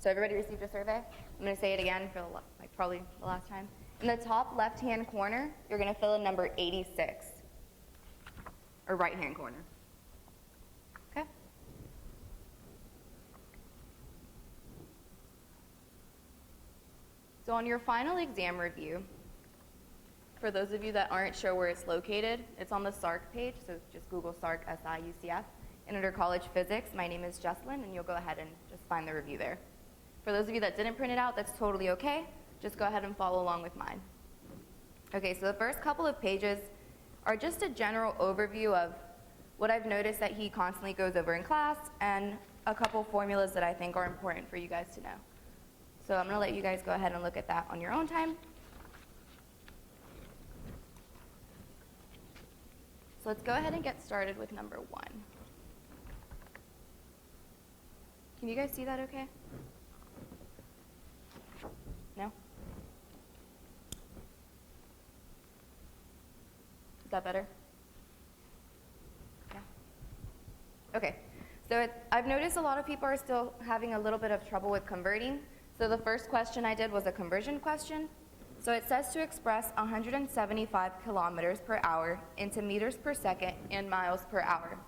So everybody received a survey? I'm going to say it again for like probably the last time. In the top left-hand corner, you're going to fill in number 86, or right-hand corner. Okay? So on your final exam review, for those of you that aren't sure where it's located, it's on the SARC page, so just Google SARC, S-I-U-C-F. And under college physics, my name is Jessalyn, and you'll go ahead and just find the review there. For those of you that didn't print it out, that's totally okay. Just go ahead and follow along with mine. Okay, so the first couple of pages are just a general overview of what I've noticed that he constantly goes over in class and a couple formulas that I think are important for you guys to know. So I'm going to let you guys go ahead and look at that on your own time. So let's go ahead and get started with number 1. Can you guys see that okay? No? Is that better? Yeah. Okay. So I've noticed a lot of people are still having a little bit of trouble with converting. So the first question I did was a conversion question. So it says to express 175 kilometers per hour into meters per second and miles per hour.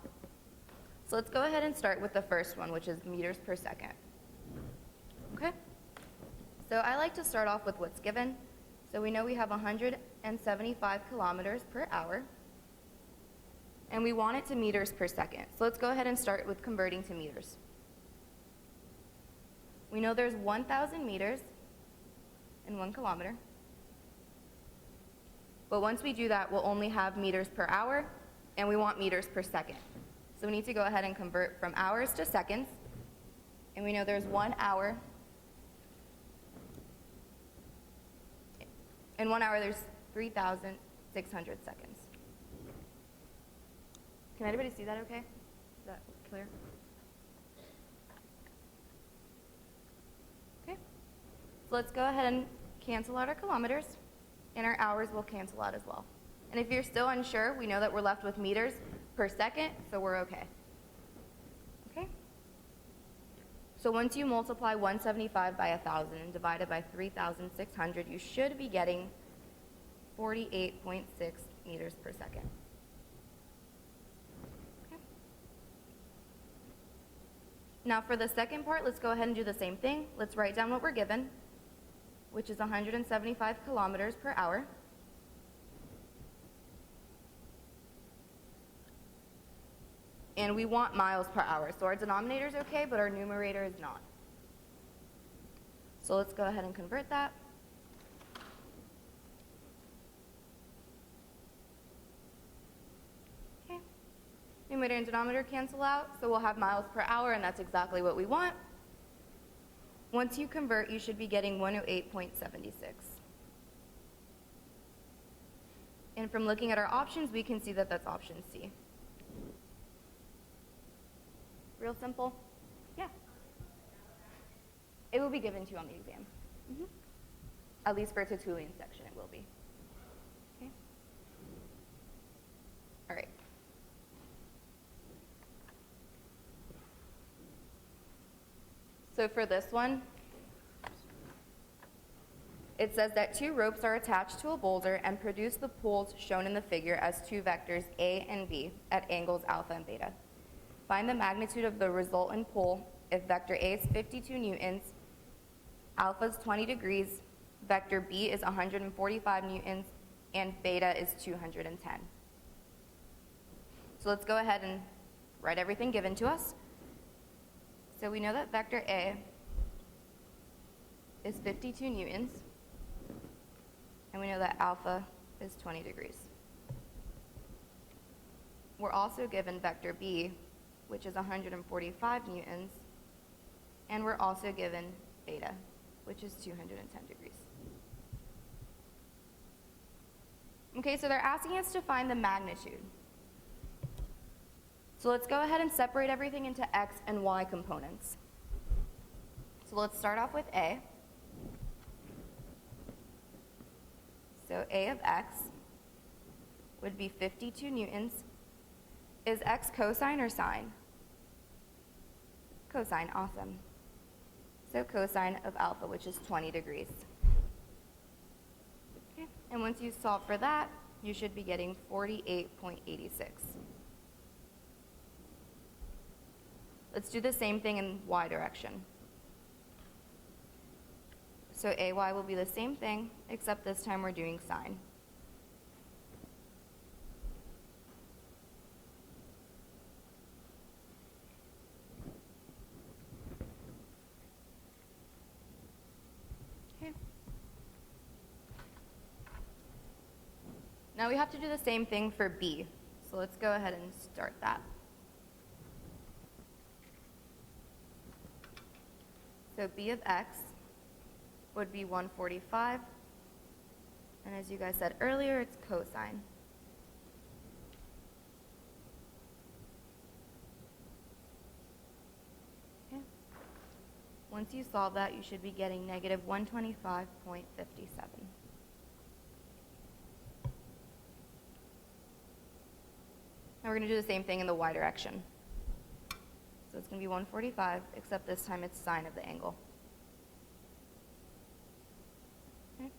So let's go ahead and start with the first one, which is meters per second. Okay? So I like to start off with what's given. So we know we have 175 kilometers per hour, and we want it to meters per second. So let's go ahead and start with converting to meters. We know there's 1,000 meters in 1 kilometer. But once we do that, we'll only have meters per hour, and we want meters per second. So we need to go ahead and convert from hours to seconds. And we know there's 1 hour. In 1 hour, there's 3,600 seconds. Can anybody see that okay? Is that clear? Okay. So let's go ahead and cancel out our kilometers, and our hours will cancel out as well. And if you're still unsure, we know that we're left with meters per second, so we're okay. Okay? So once you multiply 175 by 1,000 and divide it by 3,600, you should be getting 48.6 meters per second. Okay. Now for the second part, let's go ahead and do the same thing. Let's write down what we're given, which is 175 kilometers per hour. And we want miles per hour. So our denominator is okay, but our numerator is not. So let's go ahead and convert that. Okay. Numerator and denominator cancel out, so we'll have miles per hour, and that's exactly what we want. Once you convert, you should be getting 108.76. And from looking at our options, we can see that that's option C. Real simple? Yeah. It will be given to you on the exam. At least for Tertullian section, it will be. Okay. All right. So for this one, it says that 2 ropes are attached to a boulder and produce the pulls shown in the figure as 2 vectors A and B at angles alpha and beta. Find the magnitude of the resultant pull if vector A is 52 newtons, alpha is 20 degrees, vector B is 145 newtons, and beta is 210. So let's go ahead and write everything given to us. So we know that vector A is 52 newtons, and we know that alpha is 20 degrees. We're also given vector B, which is 145 newtons, and we're also given beta, which is 210 degrees. Okay, so they're asking us to find the magnitude. So let's go ahead and separate everything into x and y components. So let's start off with A. So A of x would be 52 newtons. Is x cosine or sine? Cosine, awesome. So cosine of alpha, which is 20 degrees. Okay. And once you solve for that, you should be getting 48.86. Let's do the same thing in y direction. So AY will be the same thing, except this time we're doing sine. Okay. Now we have to do the same thing for B. So let's go ahead and start that. So B of x would be 145. And as you guys said earlier, it's cosine. Okay. Once you solve that, you should be getting negative 125.57. Now we're going to do the same thing in the y direction. So it's going to be 145, except this time it's sine of the angle. Okay.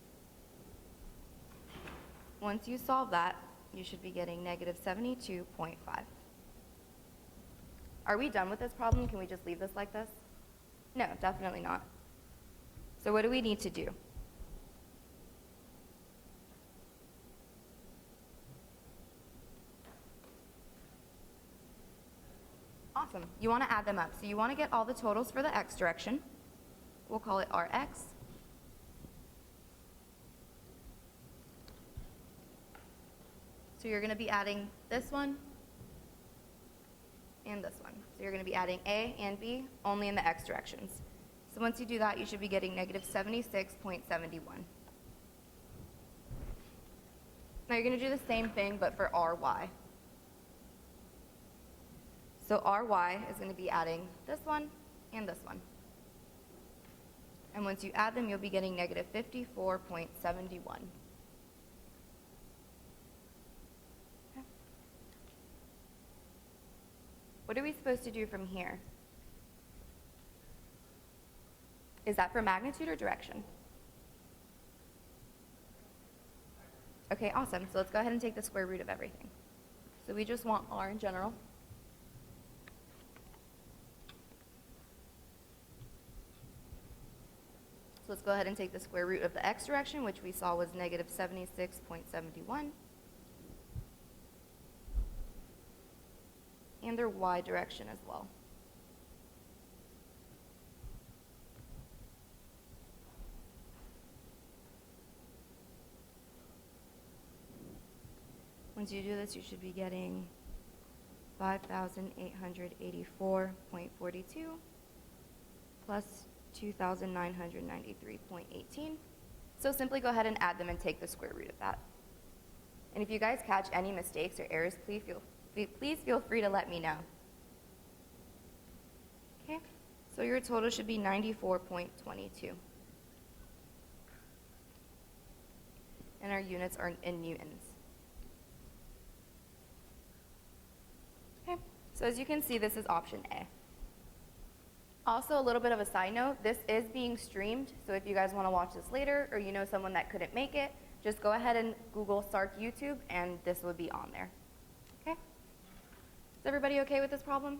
Once you solve that, you should be getting negative 72.5. Are we done with this problem? Can we just leave this like this? No, definitely not. So what do we need to do? Awesome. You want to add them up. So you want to get all the totals for the x direction. We'll call it Rx. So you're going to be adding this one and this one. So you're going to be adding A and B only in the x directions. So once you do that, you should be getting negative 76.71. Now you're going to do the same thing, but for Ry. So Ry is going to be adding this one and this one. And once you add them, you'll be getting negative 54.71. Okay. What are we supposed to do from here? Is that for magnitude or direction? Okay, awesome. So let's go ahead and take the square root of everything. So we just want R in general. So let's go ahead and take the square root of the x direction, which we saw was negative 76.71. And their y direction as well. Once you do this, you should be getting 5,884.42 plus 2,993.18. So simply go ahead and add them and take the square root of that. And if you guys catch any mistakes or errors, please feel free to let me know. Okay, so your total should be 94.22. And our units are in newtons. Okay, so as you can see, this is option A. Also, a little bit of a side note, this is being streamed, so if you guys want to watch this later or you know someone that couldn't make it, just go ahead and Google SARC YouTube and this would be on there. Okay? Is everybody okay with this problem?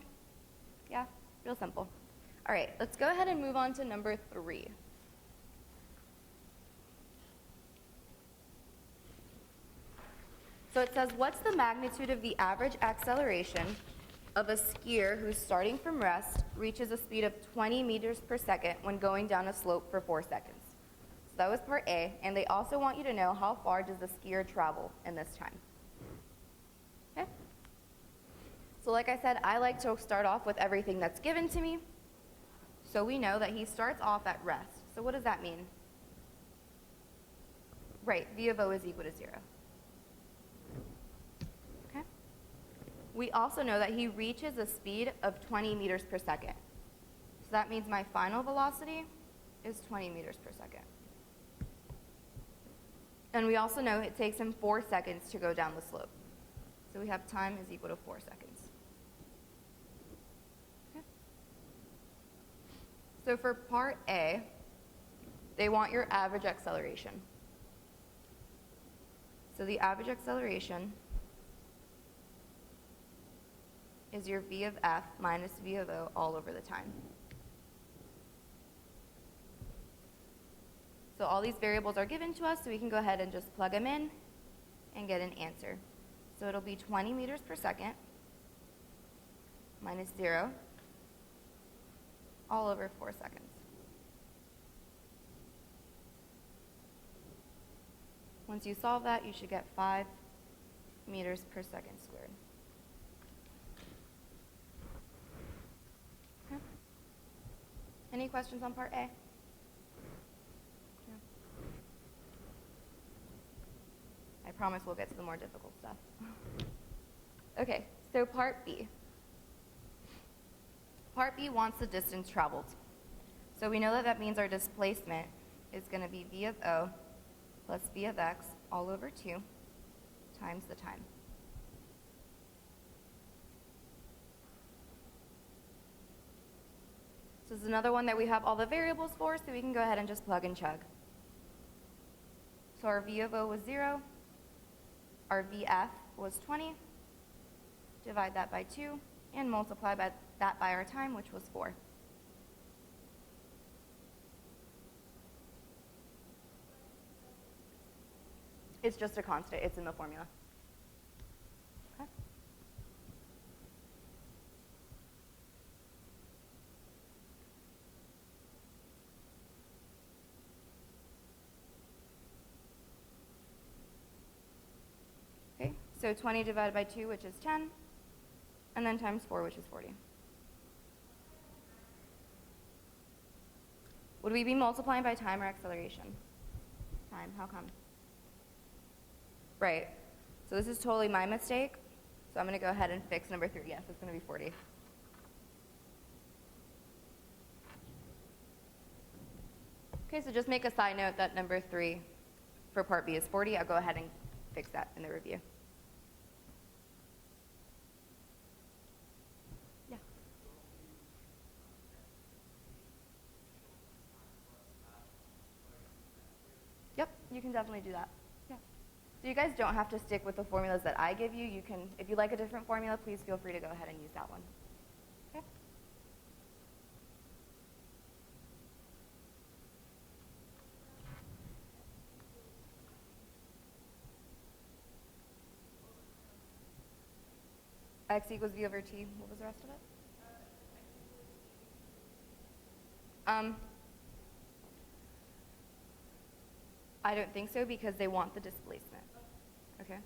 Yeah? Real simple. All right, let's go ahead and move on to number 3. So it says, what's the magnitude of the average acceleration of a skier who's starting from rest reaches a speed of 20 meters per second when going down a slope for 4 seconds? So that was part A, and they also want you to know how far does the skier travel in this time. Okay? So like I said, I like to start off with everything that's given to me. So we know that he starts off at rest. So what does that mean? Right, V of O is equal to 0. Okay? We also know that he reaches a speed of 20 meters per second. So that means my final velocity is 20 meters per second. And we also know it takes him 4 seconds to go down the slope. So we have time is equal to 4 seconds. Okay. So So for part A, they want your average acceleration. So the average acceleration is your v of f minus v of o all over the time. So all these variables are given to us, so we can go ahead and just plug them in and get an answer. So it'll be 20 meters per second minus 0 all over 4 seconds. Once you solve that, you should get 5 meters per second squared. Okay. Any questions on part A? No. I promise we'll get to the more difficult stuff. Okay, so part B. Part B wants the distance traveled. So we know that that means our displacement is going to be v of o plus v of x all over 2 times the time. So this is another one that we have all the variables for, so we can go ahead and just plug and chug. So our v of o was 0, our vf was 20, divide that by 2, and multiply that by our time, which was 4. It's just a constant. It's in the formula. Okay. Okay, so 20 divided by 2, which is 10, and then times 4, which is 40. Would we be multiplying by time or acceleration? Time. How come? Right. So this is totally my mistake. So I'm going to go ahead and fix number 3. Yes, it's going to be 40. Okay, so just make a side note that number 3 for part B is 40. I'll go ahead and fix that in the review. Yeah. Yep, you can definitely do that. So you guys don't have to stick with the formulas that I give you. You can, if you like a different formula, please feel free to go ahead and use that one. Okay? X equals v over t. What was the rest of it? I don't think so because they want the displacement. Okay.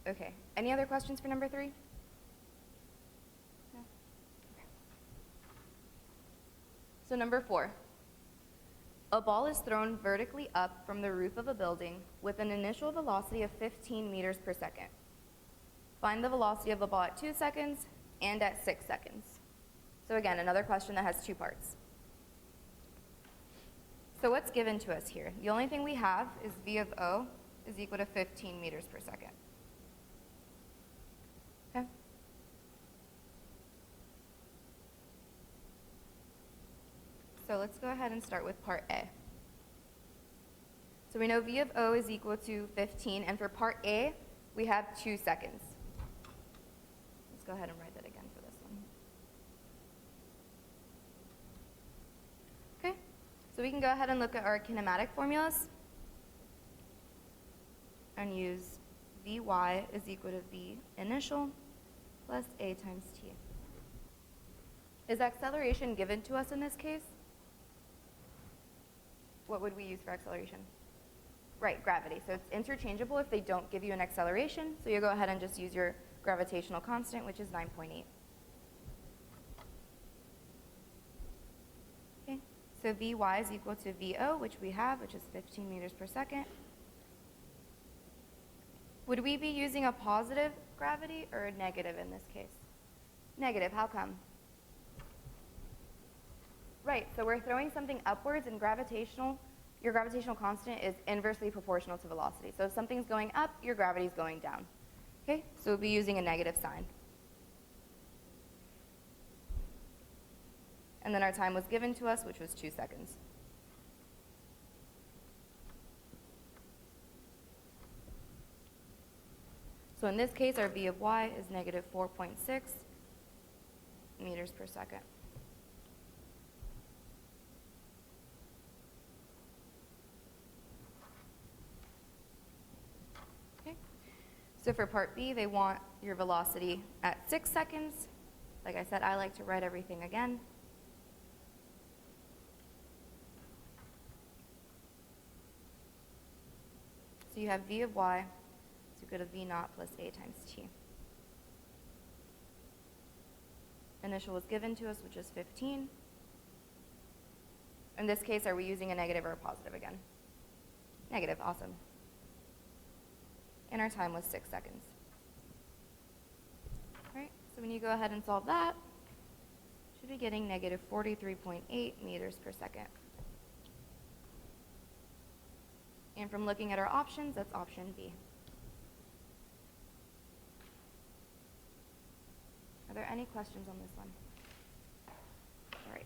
Okay. Any other questions for number 3? No? Okay. So number 4. A ball is thrown vertically up from the roof of a building with an initial velocity of 15 meters per second. Find the velocity of the ball at 2 seconds and at 6 seconds. So again, another question that has 2 parts. So what's given to us here? The only thing we have is v of o is equal to 15 meters per second. Okay? So let's go ahead and start with part A. So we know v of o is equal to 15, and for part A, we have 2 seconds. Let's go ahead and write that again for this one. Okay, so we can go ahead and look at our kinematic formulas and use Vy is equal to V initial plus A times T. Is acceleration given to us in this case? What would we use for acceleration? Right, gravity. So it's interchangeable if they don't give you an acceleration. So you go ahead and just use your gravitational constant, which is 9.8. Okay, so Vy is equal to Vo, which we have, which is 15 meters per second. Would we be using a positive gravity or a negative in this case? Negative, how come? Right, so we're throwing something upwards, and your gravitational constant is inversely proportional to velocity. So if something's going up, your gravity is going down. Okay, so we'll be using a negative sign. and then our time was given to us, which was 2 seconds. So in this case, our v of y is negative 4.6 meters per second. Okay. So for part B, they want your velocity at 6 seconds. Like I said, I like to write everything again. So you have v of y is equal to v naught plus a times t. Initial was given to us, which is 15. In this case, are we using a negative or a positive again? Negative, awesome. And our time was 6 seconds. All right, so when you go ahead and solve that, you should be getting negative 43.8 meters per second. And from looking at our options, that's option B. Are there any questions on this one? All right.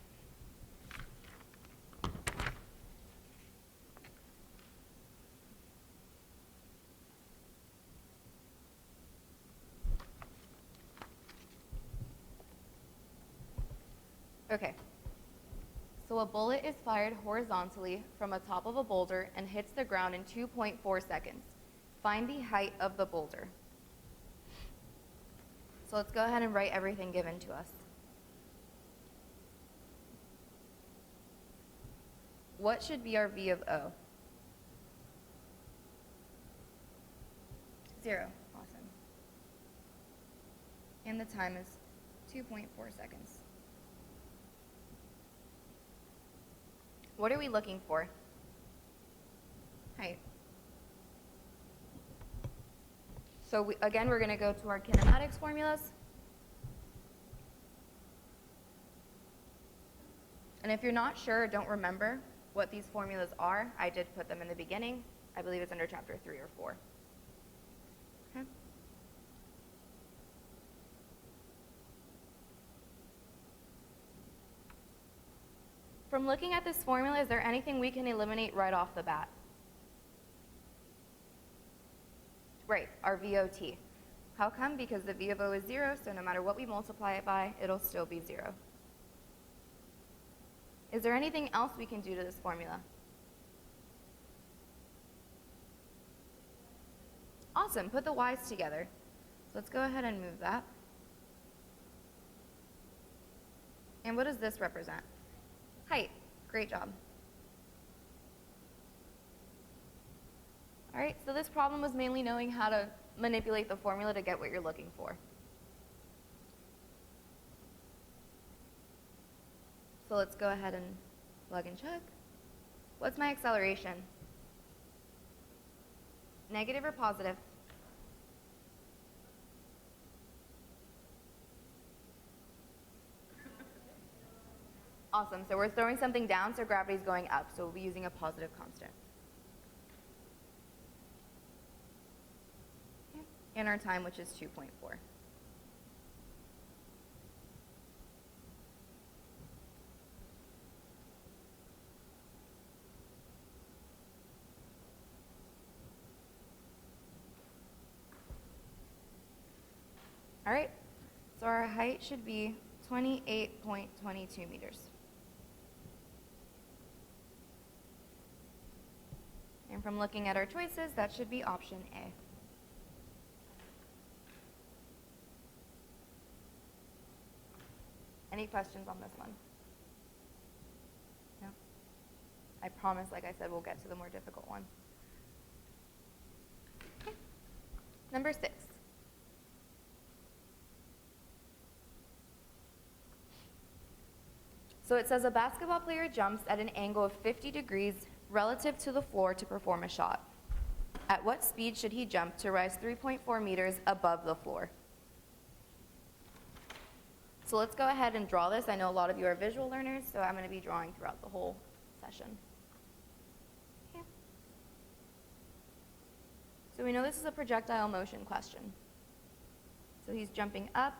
Okay. So a bullet is fired horizontally from the top of a boulder and hits the ground in 2.4 seconds. Find the height of the boulder. So let's go ahead and write everything given to us. What should be our v of O? 0. Awesome. And the time is 2.4 seconds. What are we looking for? Height. So again, we're going to go to our kinematics formulas. And if you're not sure or don't remember what these formulas are, I did put them in the beginning. I believe it's under chapter 3 or 4. Okay. From looking at this formula, is there anything we can eliminate right off the bat? Right, our VOT. How come? Because the V of O is 0, so no matter what we multiply it by, it'll still be 0. Is there anything else we can do to this formula? Awesome, put the y's together. So let's go ahead and move that. And what does this represent? Height. Great job. All right, so this problem was mainly knowing how to manipulate the formula to get what you're looking for. So let's go ahead and plug and check. What's my acceleration? Negative or positive? Awesome, so we're throwing something down, so gravity's going up, so we'll be using a positive constant. Okay. And our time, which is 2.4. All right, so our height should be 28.22 meters. And from looking at our choices, that should be option A. Any questions on this one? No? I promise, like I said, we'll get to the more difficult one. Okay. Number 6. So it says a basketball player jumps at an angle of 50 degrees relative to the floor to perform a shot. At what speed should he jump to rise 3.4 meters above the floor? So let's go ahead and draw this. I know a lot of you are visual learners, so I'm going to be drawing throughout the whole session. Okay. So we know this is a projectile motion question. So he's jumping up.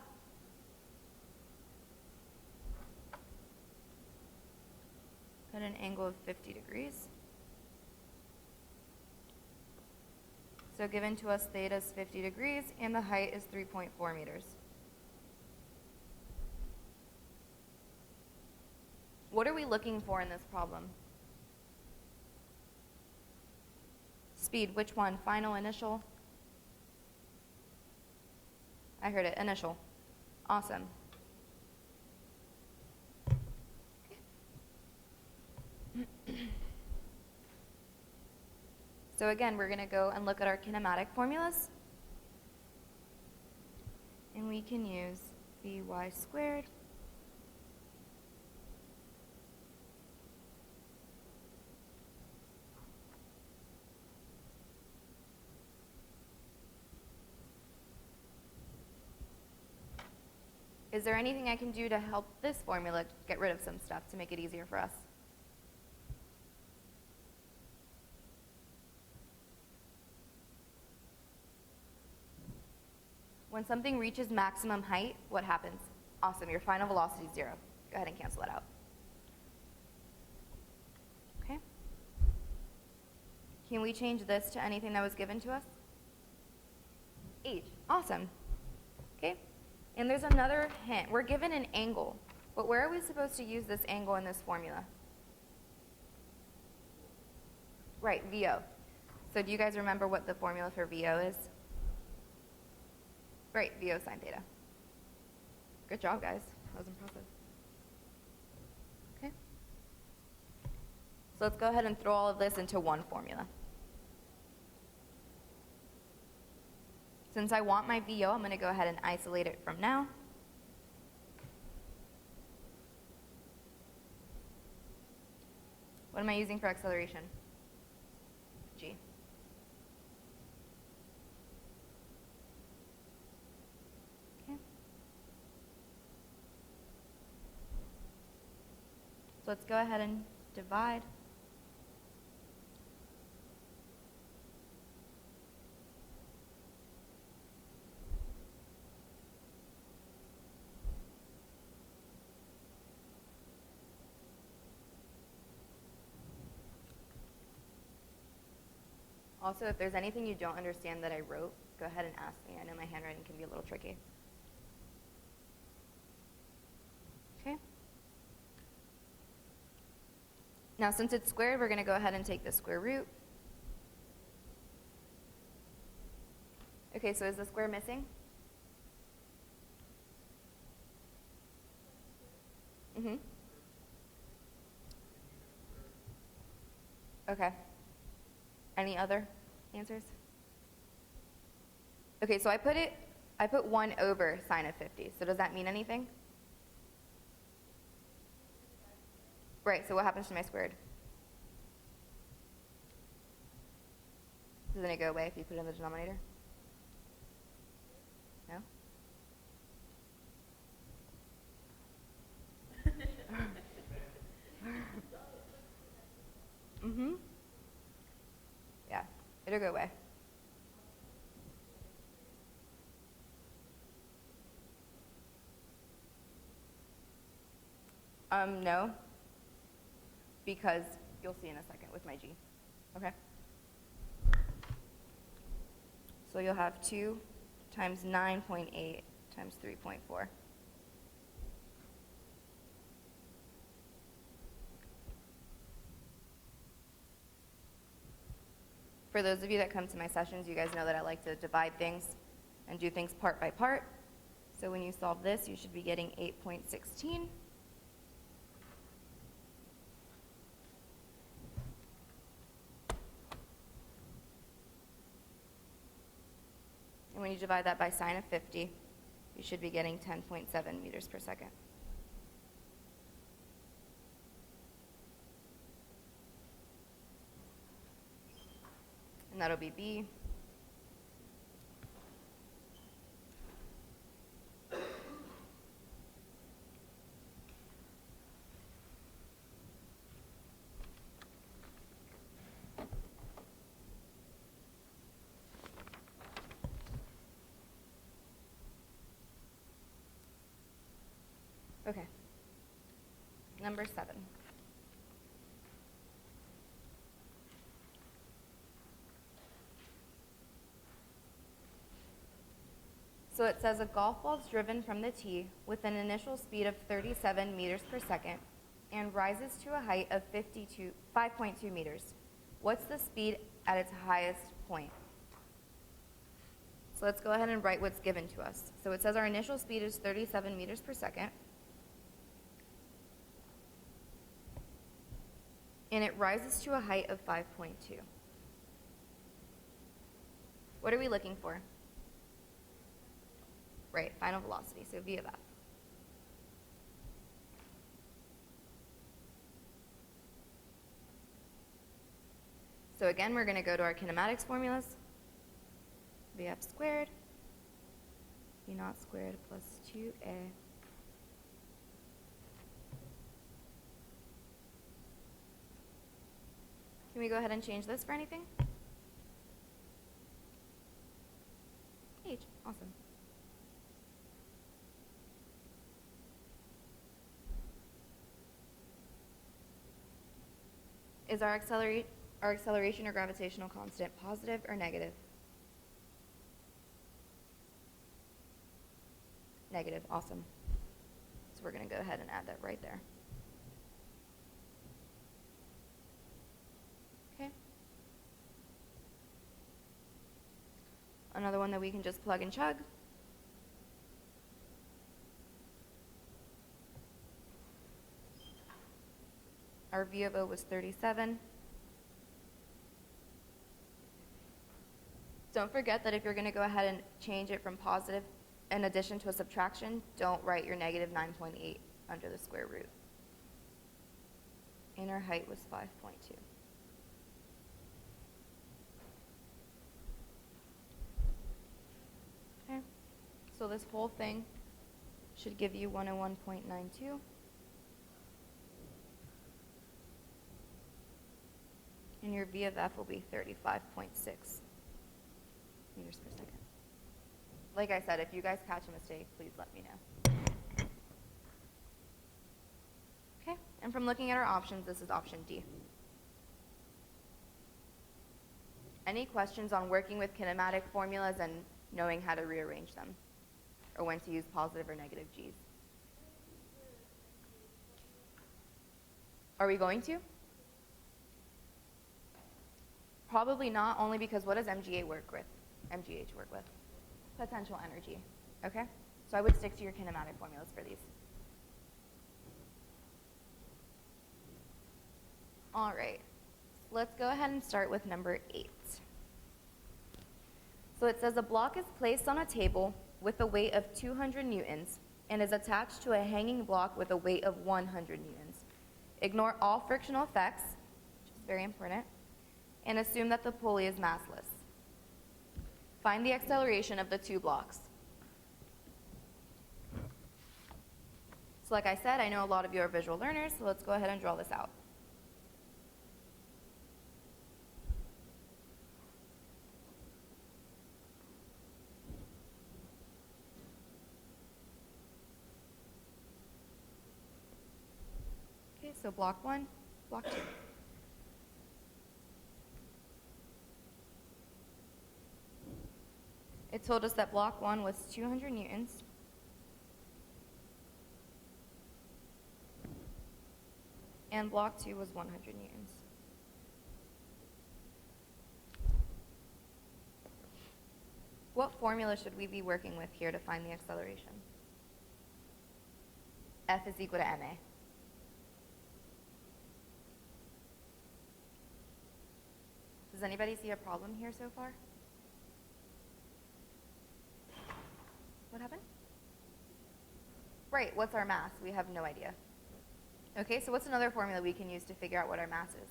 at an angle of 50 degrees. So given to us theta is 50 degrees and the height is 3.4 meters. What are we looking for in this problem? Speed, which one? Final, initial? I heard it, initial. Awesome. So again, we're going to go and look at our kinematic formulas. And we can use Vy squared Is there anything I can do to help this formula get rid of some stuff to make it easier for us? When something reaches maximum height, what happens? Awesome, your final velocity is 0. Go ahead and cancel that out. Okay. Can we change this to anything that was given to us? H. Awesome. Okay. And there's another hint. We're given an angle, but where are we supposed to use this angle in this formula? Right, VO. So do you guys remember what the formula for VO is? Right, VO sine theta. Good job, guys. That was impressive. Okay. So let's go ahead and throw all of this into one formula. Since I want my VO, I'm going to go ahead and isolate it from now. What am I using for acceleration? G. Okay. So let's go ahead and divide. Also, if there's anything you don't understand that I wrote, go ahead and ask me. I know my handwriting can be a little tricky. Okay. Now, since it's squared, we're going to go ahead and take the square root. Okay, so is the square missing? Mm-hmm. Okay. Any other answers? Okay, so I put 1 over sine of 50. So does that mean anything? Right, so what happens to my squared? Doesn't it go away if you put it in the denominator? No? Mm-hmm. Yeah, it'll go away. No, because you'll see in a second with my G. Okay? So you'll have 2 times 9.8 times 3.4. For those of you that come to my sessions, you guys know that I like to divide things and do things part by part. So when you solve this, you should be getting 8.16. And when you divide that by sine of 50, you should be getting 10.7 meters per second. And that'll be B. Okay. Number 7. So it says a golf ball is driven from the tee with an initial speed of 37 meters per second and rises to a height of 5.2 meters. What's the speed at its highest point? So let's go ahead and write what's given to us. So it says our initial speed is 37 meters per second. And it rises to a height of 5.2. What are we looking for? Right, final velocity, so v of f. So again, we're going to go to our kinematics formulas. Vf squared, v naught squared plus 2a. Can we go ahead and change this for anything? H, awesome. Is our acceleration or gravitational constant positive or negative? Negative, awesome. So we're going to go ahead and add that right there. Okay. Another one that we can just plug and chug. Our V of O was 37. Don't forget that if you're going to go ahead and change it from positive in addition to a subtraction, don't write your negative 9.8 under the square root. And our height was 5.2. Okay, so this whole thing should give you 101.92. And your V of F will be 35.6 meters per second. Like I said, if you guys catch a mistake, please let me know. Okay, and from looking at our options, this is option D. Any questions on working with kinematic formulas and knowing how to rearrange them? Or when to use positive or negative G's? Are we going to? Probably not, only because what does MGH work with? Potential energy, okay? So I would stick to your kinematic formulas for these. All right, let's go ahead and start with number 8. So it says a block is placed on a table with a weight of 200 newtons and is attached to a hanging block with a weight of 100 newtons. Ignore all frictional effects, which is very important, and assume that the pulley is massless. Find the acceleration of the two blocks. So like I said, I know a lot of you are visual learners, so let's go ahead and draw this out. Okay, so block 1, block 2. It told us that block 1 was 200 newtons. And block 2 was 100 newtons. What formula should we be working with here to find the acceleration? F is equal to ma. Does anybody see a problem here so far? What happened? Right, what's our mass? We have no idea. Okay, so what's another formula we can use to figure out what our mass is?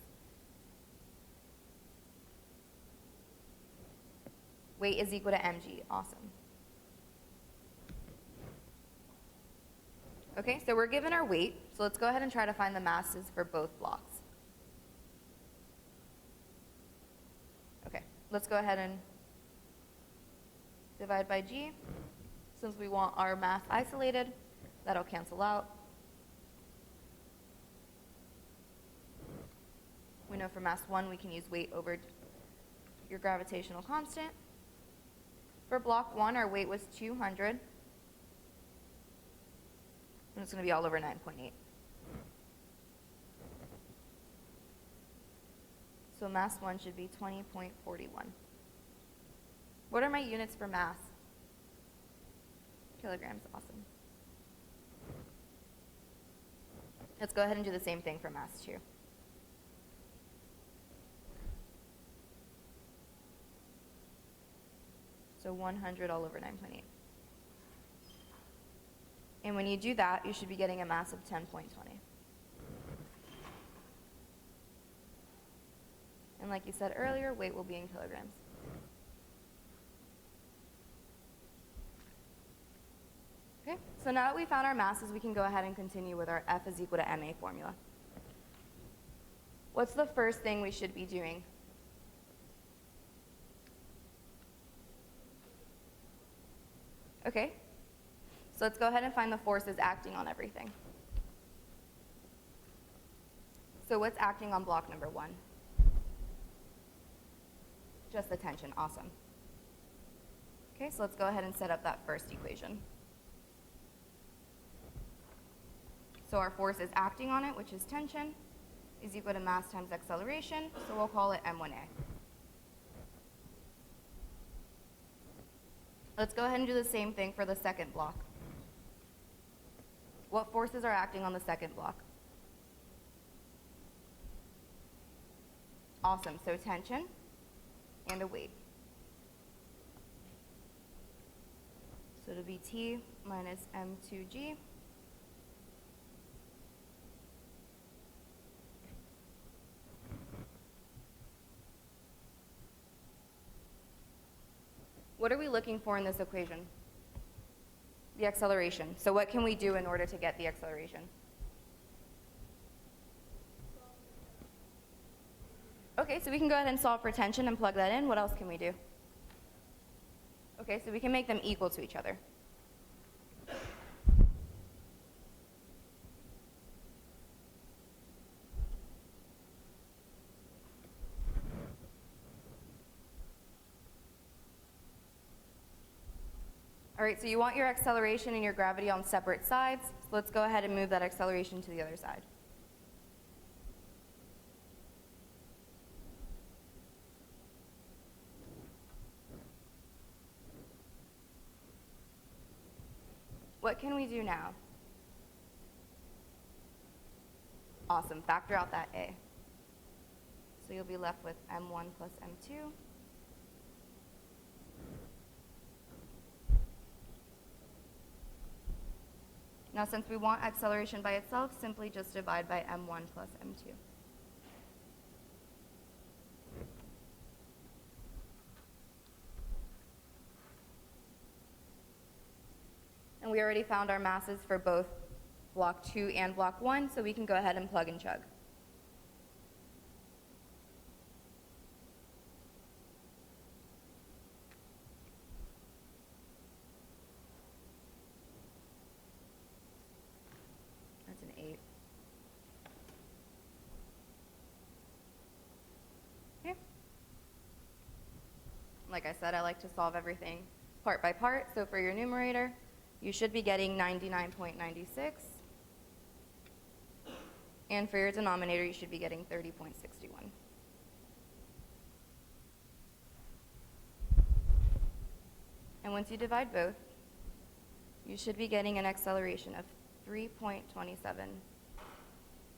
Weight is equal to mg, awesome. Okay, so we're given our weight, so let's go ahead and try to find the masses for both blocks. Okay, let's go ahead and divide by g. Since we want our mass isolated, that'll cancel out. We know for mass 1 we can use weight over your gravitational constant. For block 1, our weight was 200. And it's going to be all over 9.8. So mass 1 should be 20.41. What are my units for mass? Kilograms, awesome. Let's go ahead and do the same thing for mass 2. So 100 all over 9.8. And when you do that, you should be getting a mass of 10.20. And like you said earlier, weight will be in kilograms. Okay, so now that we found our masses, we can go ahead and continue with our F is equal to ma formula. What's the first thing we should be doing? Okay, so let's go ahead and find the forces acting on everything. So what's acting on block number 1? Just the tension, awesome. Okay, so let's go ahead and set up that first equation. So our force is acting on it, which is tension, is equal to mass times acceleration, so we'll call it m1a. Let's go ahead and do the same thing for the second block. What forces are acting on the second block? Awesome, so tension and a weight. So it'll be T minus M2G. What are we looking for in this equation? The acceleration. So what can we do in order to get the acceleration? Okay, so we can go ahead and solve for tension and plug that in. What else can we do? Okay, so we can make them equal to each other. All right, so you want your acceleration and your gravity on separate sides. So let's go ahead and move that acceleration to the other side. What can we do now? Awesome, factor out that A. So you'll be left with M1 plus M2. Now, since we want acceleration by itself, simply just divide by m1 plus m2. And we already found our masses for both block 2 and block 1, so we can go ahead and plug and chug. That's an 8. Okay. Like I said, I like to solve everything part by part. So for your numerator, you should be getting 99.96. And for your denominator, you should be getting 30.61. And once you divide both, you should be getting an acceleration of 3.27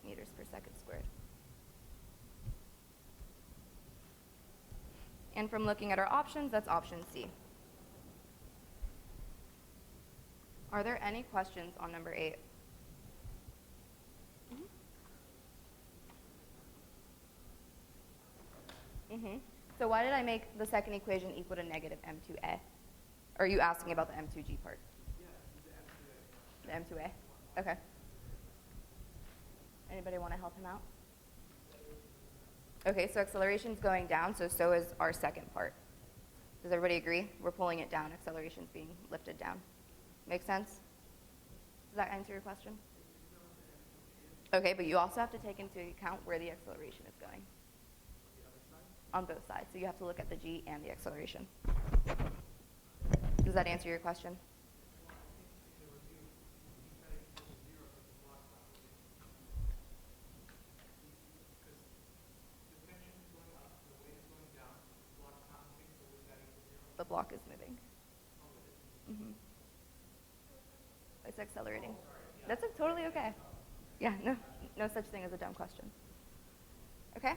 meters per second squared. And from looking at our options, that's option C. Are there any questions on number 8? So why did I make the second equation equal to negative m2a? Are you asking about the m2g part? Yeah, the m2a. Okay. Anybody want to help him out? Okay, so acceleration's going down, so is our second part. Does everybody agree? We're pulling it down. Acceleration's being lifted down. Make sense? Does that answer your question? Okay, but you also have to take into account where the acceleration is going. On both sides. So you have to look at the g and the acceleration. that answer your question? The block is moving. Mm-hmm. It's accelerating. That's totally okay. Yeah, no such thing as a dumb question. Okay?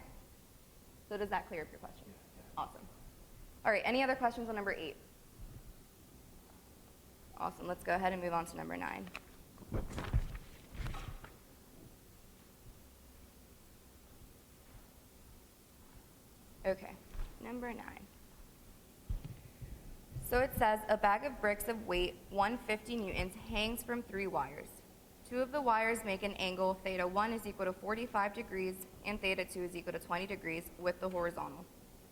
So does that clear up your question? Awesome. All right, any other questions on number 8? Awesome, let's go ahead and move on to number 9. Okay, number 9. So it says a bag of bricks of weight 150 newtons hangs from 3 wires. 2 of the wires make an angle theta 1 is equal to 45 degrees and theta 2 is equal to 20 degrees with the horizontal.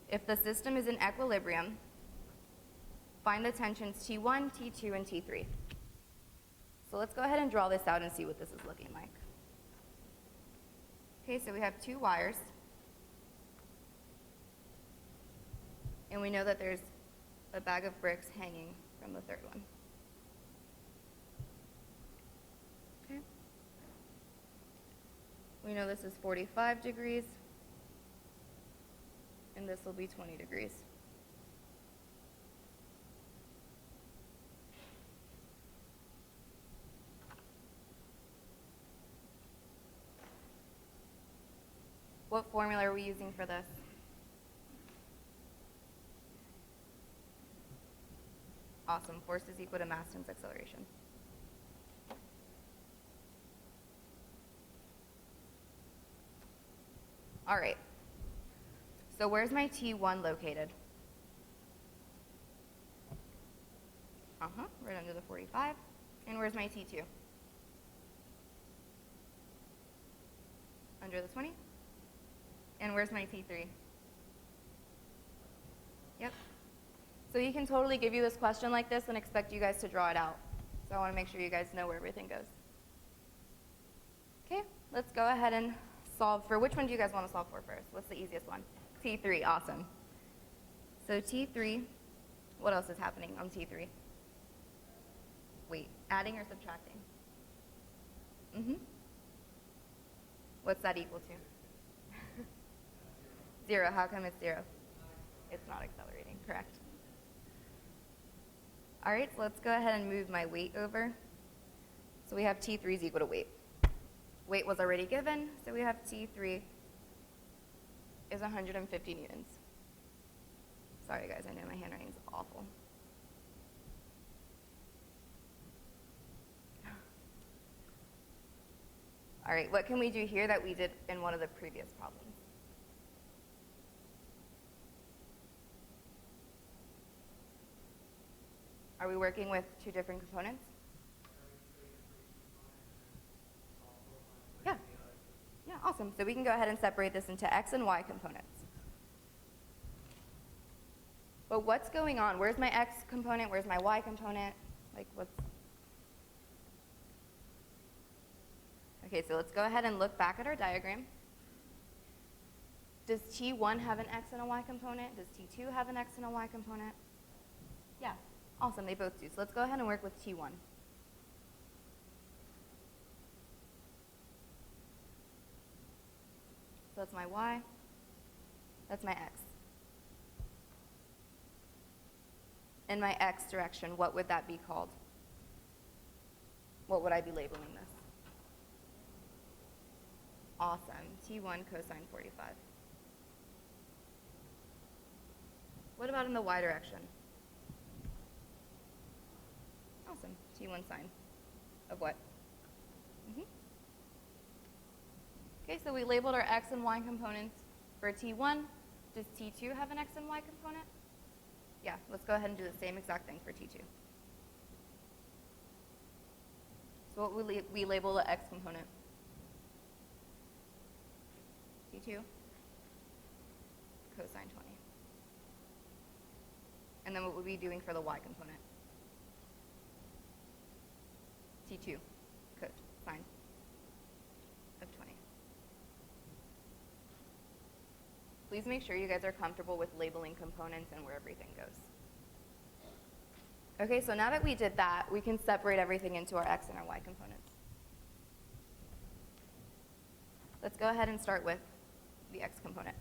If the system is in equilibrium, find the tensions T1, T2, and T3. So let's go ahead and draw this out and see what this is looking like. Okay, so we have 2 wires. And we know that there's a bag of bricks hanging from the 3rd one. Okay. We know this is 45 degrees, and this will be 20 degrees. What formula are we using for this? Awesome. Force is equal to mass times acceleration. All right. So where's my T1 located? Right under the 45. And where's my T2? Under the 20. And where's my T3? Yep. So he can totally give you this question like this and expect you guys to draw it out. So I want to make sure you guys know where everything goes. Okay, let's go ahead and solve for, which one do you guys want to solve for first? What's the easiest one? T3, awesome. So T3, what else is happening on T3? Wait, adding or subtracting? What's that equal to? 0, how come it's 0? It's not accelerating, correct. All right, so let's go ahead and move my weight over. So we have T3 is equal to weight. Weight was already given, so we have T3 is 150 newtons. Sorry guys, I know my handwriting is awful. All right, what can we do here that we did in one of the previous problems? Are we working with 2 different components? Yeah. Yeah, awesome. So we can go ahead and separate this into X and Y components. But what's going on? Where's my X component? Where's my Y component? Like what's... Okay, so let's go ahead and look back at our diagram. Does T1 have an X and a Y component? Does T2 have an X and a Y component? Yeah, awesome, they both do. So let's go ahead and work with T1. So that's my Y, that's my X. In my X direction, what would that be called? What would I be labeling this? Awesome, T1 cosine 45. What about in the Y direction? Awesome, T1 sine of what? Okay, so we labeled our X and Y components for T1. Does T2 have an X and Y component? Yeah, let's go ahead and do the same exact thing for T2. So what would we label the X component? T2 cosine 20. And then what would we be doing for the Y component? T2 cosine of 20. Please make sure you guys are comfortable with labeling components and where everything goes. Okay, so now that we did that, we can separate everything into our x and our y components. Let's go ahead and start with the x component.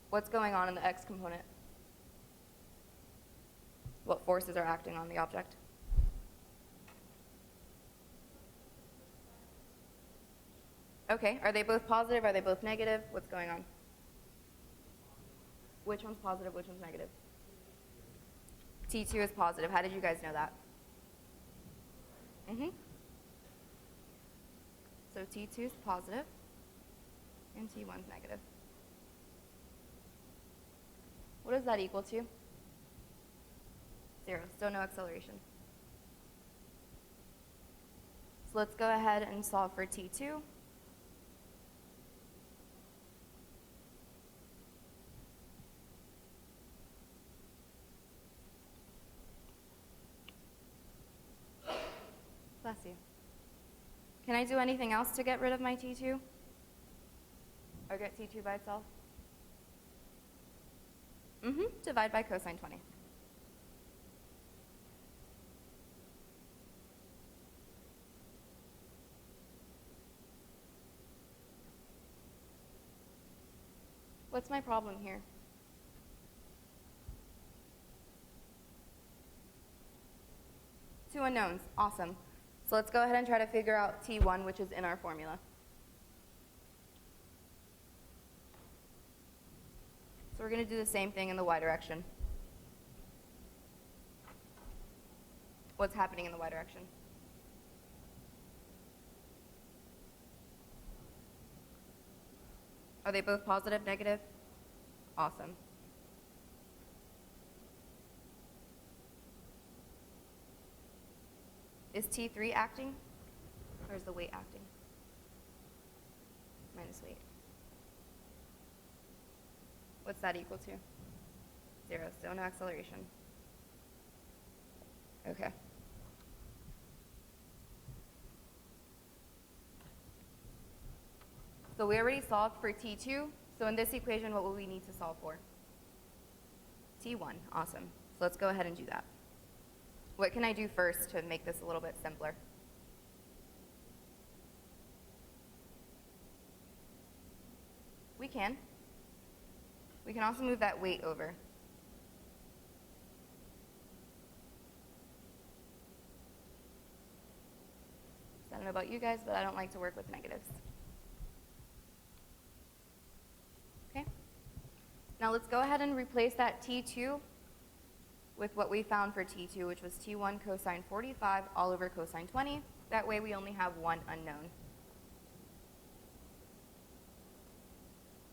What's going on in the x component? What forces are acting on the object? Okay, are they both positive? Are they both negative? What's going on? Which one's positive? Which one's negative? T2 is positive. How did you guys know that? So T2 is positive and T1 is negative. What does that equal to? 0, still no acceleration. So let's go ahead and solve for T2. Bless you. Can I do anything else to get rid of my T2? Or get T2 by itself? Divide by cosine 20. What's my problem here? Two unknowns. Awesome. So let's go ahead and try to figure out T1, which is in our formula. So we're going to do the same thing in the y direction. What's happening in the y direction? Are they both positive, negative? Awesome. Is T3 acting, or is the weight acting? Minus weight. What's that equal to? 0, still no acceleration. Okay. So we already solved for T2, so in this equation, what will we need to solve for? T1, awesome. So let's go ahead and do that. What can I do first to make this a little bit simpler? We can. We can also move that weight over. I don't know about you guys, but I don't like to work with negatives. Okay. Now let's go ahead and replace that T2 with what we found for T2, which was T1 cosine 45 all over cosine 20. That way we only have one unknown.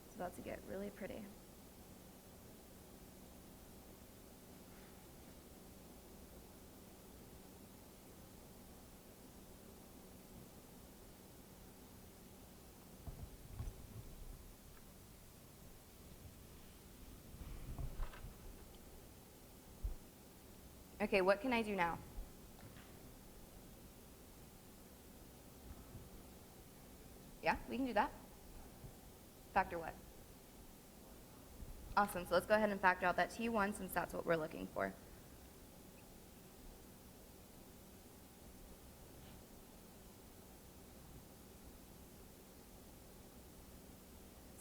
It's about to get really pretty. Okay, what can I do now? Yeah, we can do that. Factor what? Awesome, so let's go ahead and factor out that T1 since that's what we're looking for.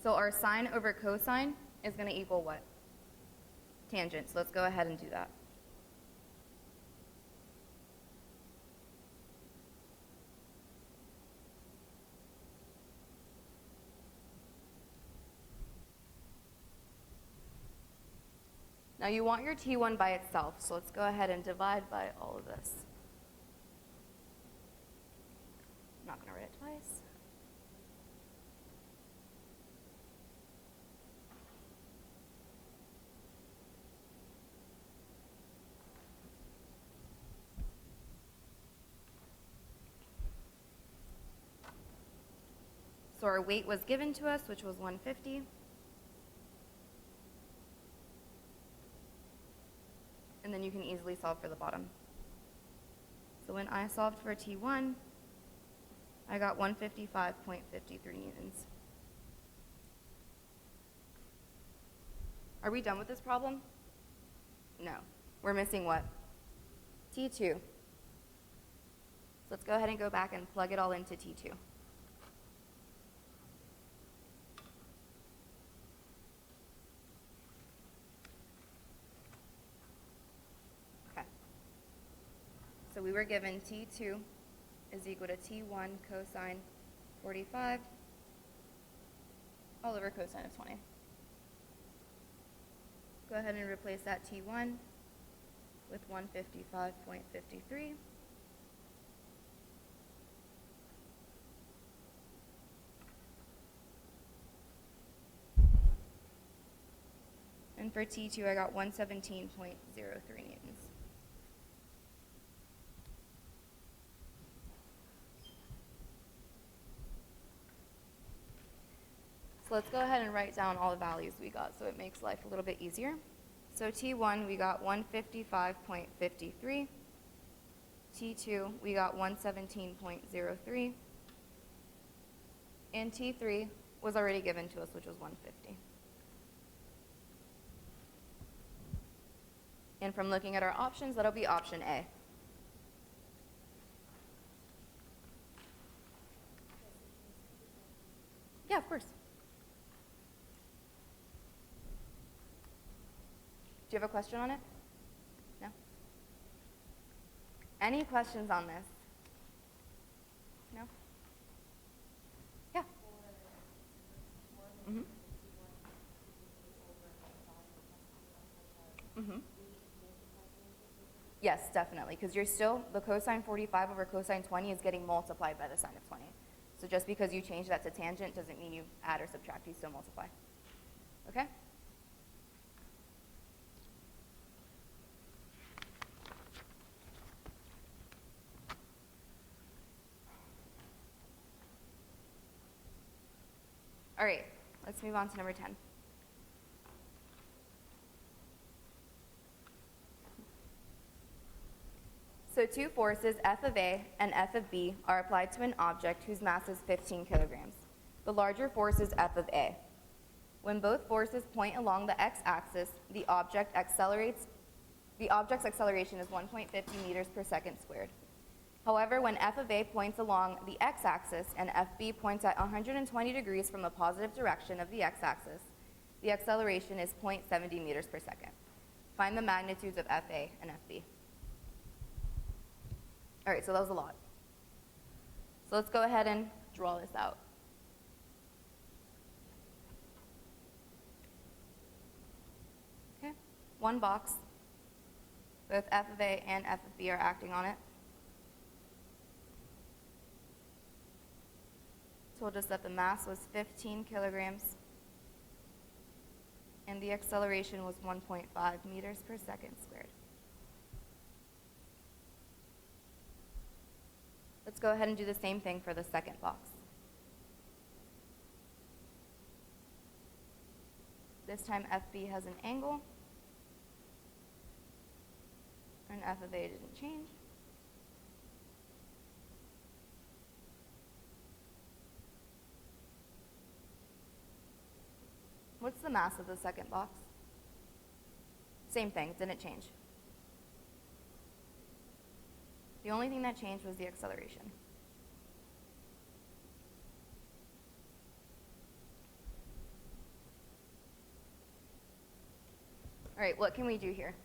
So our sine over cosine is going to equal what? Tangent, so let's go ahead and do that. Now you want your T1 by itself, so let's go ahead and divide by all of this. I'm not going to write it twice. So our weight was given to us, which was 150. And then you can easily solve for the bottom. So when I solved for T1, I got 155.53 newtons. Are we done with this problem? No. We're missing what? T2. So let's go ahead and go back and plug it all into T2. Okay. So we were given T2 is equal to T1 cosine 45 all over cosine of 20. Go ahead and replace that T1 with 155.53. And for T2, I got 117.03 newtons. So let's go ahead and write down all the values we got so it makes life a little bit easier. So T1, we got 155.53. T2, we got 117.03. And T3 was already given to us, which was 150. And from looking at our options, that'll be option A. Yeah, of course. Do you have a question on it? No? Any questions on this? No? Yeah. Mm-hmm. Mm-hmm. Yes, definitely, because you're still, the cosine 45 over cosine 20 is getting multiplied by the sine of 20. So just because you change that to tangent doesn't mean you add or subtract, you still multiply. Okay? All right, let's move on to number 10. So two forces, F of A and F of B, are applied to an object whose mass is 15 kilograms. The larger force is F of A. When both forces point along the x-axis, the object's acceleration is 1.50 meters per second squared. However, when F of A points along the x-axis and FB points at 120 degrees from the positive direction of the x-axis, the acceleration is 0.70 meters per second. Find the magnitudes of FA and FB. All right, so that was a lot. So let's go ahead and draw this out. Okay, one box. Both F of A and F of B are acting on it. Told us that the mass was 15 kilograms and the acceleration was 1.5 meters per second squared. Let's go ahead and do the same thing for the second box. This time FB has an angle, and F of A didn't change. What's the mass of the second box? Same thing, didn't change. The only thing that changed was the acceleration. All right, what can we do here?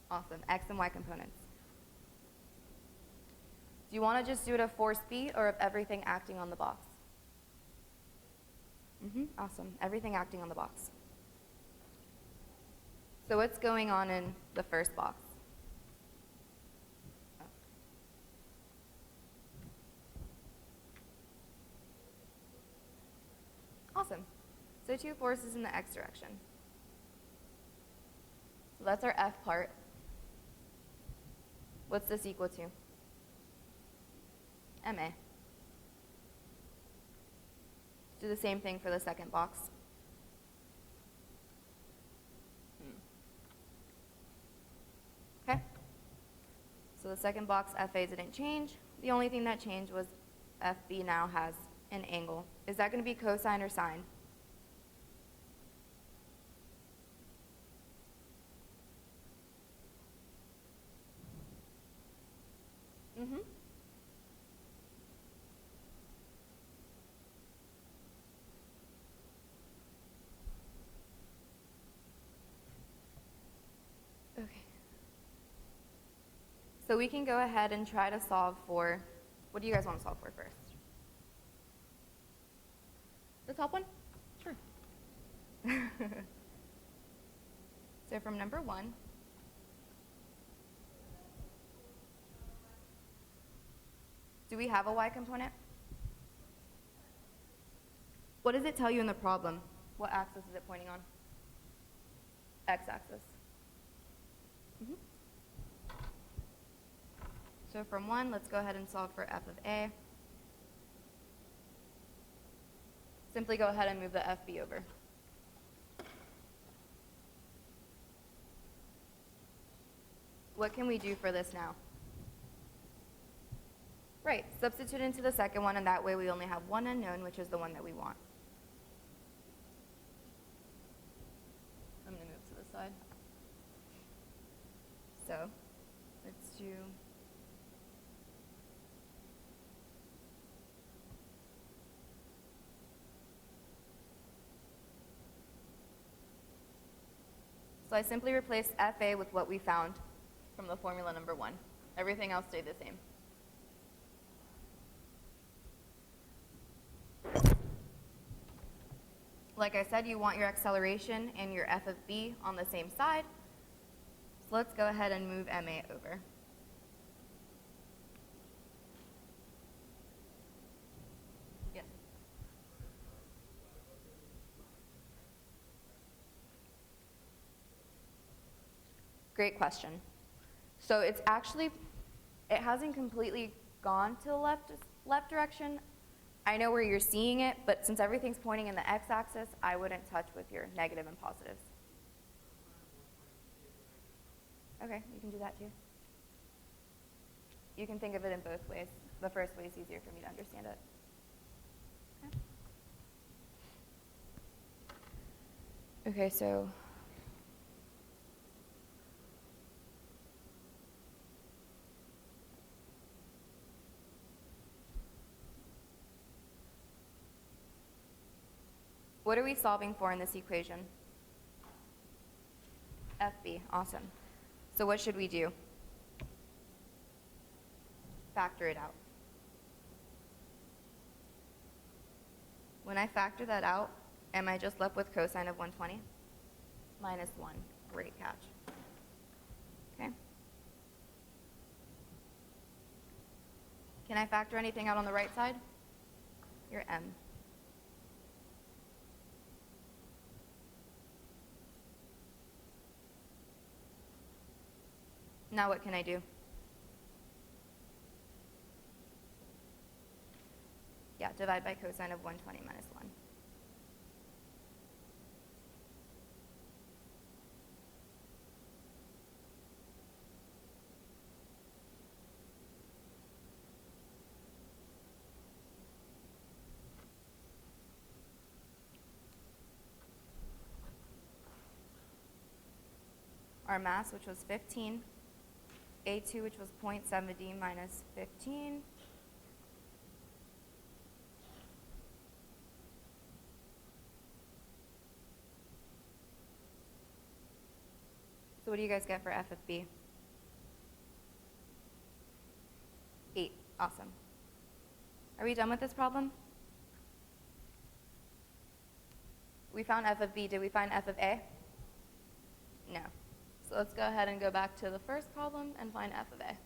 Awesome, X and Y components. Do you want to just do it of force B or of everything acting on the box? Awesome, everything acting on the box. So what's going on in the first box? Awesome. So two forces in the x direction. So that's our F part. What's this equal to? MA. Do the same thing for the second box. Okay. So the second box, FA didn't change. The only thing that changed was FB now has an angle. Is that going to be cosine or sine? Mm-hmm. Okay. So we can go ahead and try to solve for, what do you guys want to solve for first? The top one? Sure. So from number 1, do we have a y component? What does it tell you in the problem? What axis is it pointing on? X-axis. Mm-hmm. So from 1, let's go ahead and solve for f of a. Simply go ahead and move the fb over. What can we do for this now? Right, substitute into the second one, and that way we only have one unknown, which is the one that we want. I'm going to move to the side. So let's do So I simply replaced FA with what we found from the formula number 1. Everything else stayed the same. Like I said, you want your acceleration and your f of b on the same side. So let's go ahead and move MA over. Yes. Great question. So it's actually, it hasn't completely gone to the left direction. I know where you're seeing it, but since everything's pointing in the x-axis, I wouldn't touch with your negative and positives. Okay, you can do that too. You can think of it in both ways. The first way is easier for me to understand it. Okay, so what are we solving for in this equation? FB, awesome. So what should we do? Factor it out. When I factor that out, am I just left with cosine of 120? Minus 1. Great catch. Okay. Can I factor anything out on the right side? Your m. Now what can I do? Yeah, divide by cosine of 120 minus 1. Our mass, which was 15, A2, which was 0.70 minus 15. So what do you guys get for f of b? 8. Awesome. Are we done with this problem? We found f of b. Did we find f of a? No. So let's go ahead and go back to the first problem and find f of a.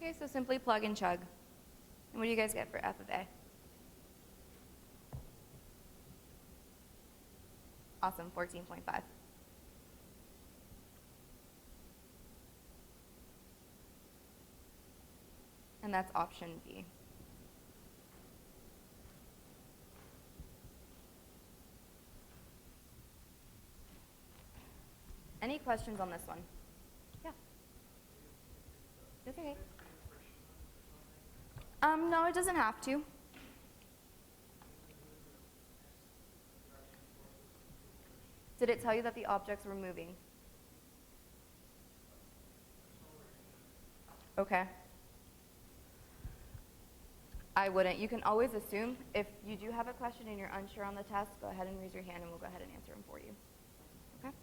Okay, so simply plug and chug. And what do you guys get for f of a? Awesome, 14.5. And that's option B. Any questions on this one? Yeah. That's okay. No, it doesn't have to. Did it tell you that the objects were moving? Okay. I wouldn't. You can always assume. If you do have a question and you're unsure on the test, go ahead and raise your hand and we'll go ahead and answer them for you. Okay?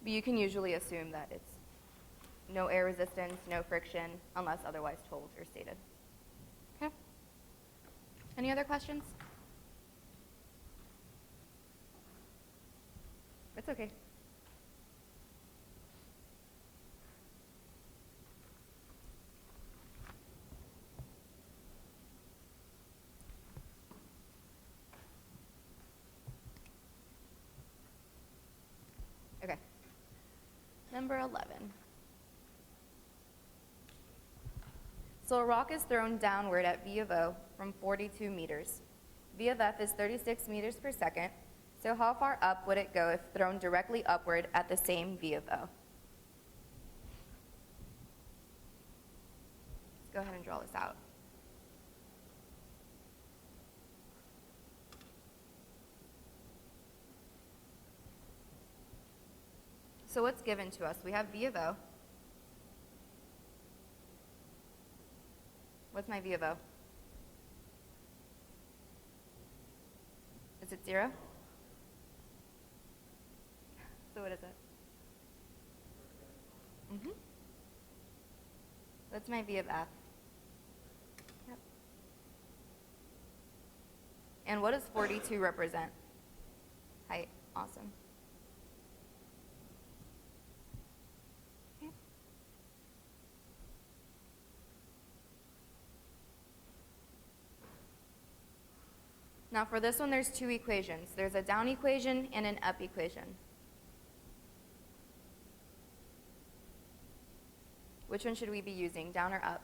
But you can usually assume that it's no air resistance, no friction, unless otherwise told or stated. Okay? Any other questions? It's okay. Okay. Number 11. So a rock is thrown downward at V of O from 42 meters. V of F is 36 meters per second. So how far up would it go if thrown directly upward at the same V of O? Let's go ahead and draw this out. So what's given to us? We have V of O. What's my V of O? Is it 0? So what is it? What's my V of F? Yep. And what does 42 represent? Height. Awesome. Okay. Now for this one, there's two equations. There's a down equation and an up equation. Which one should we be using, down or up?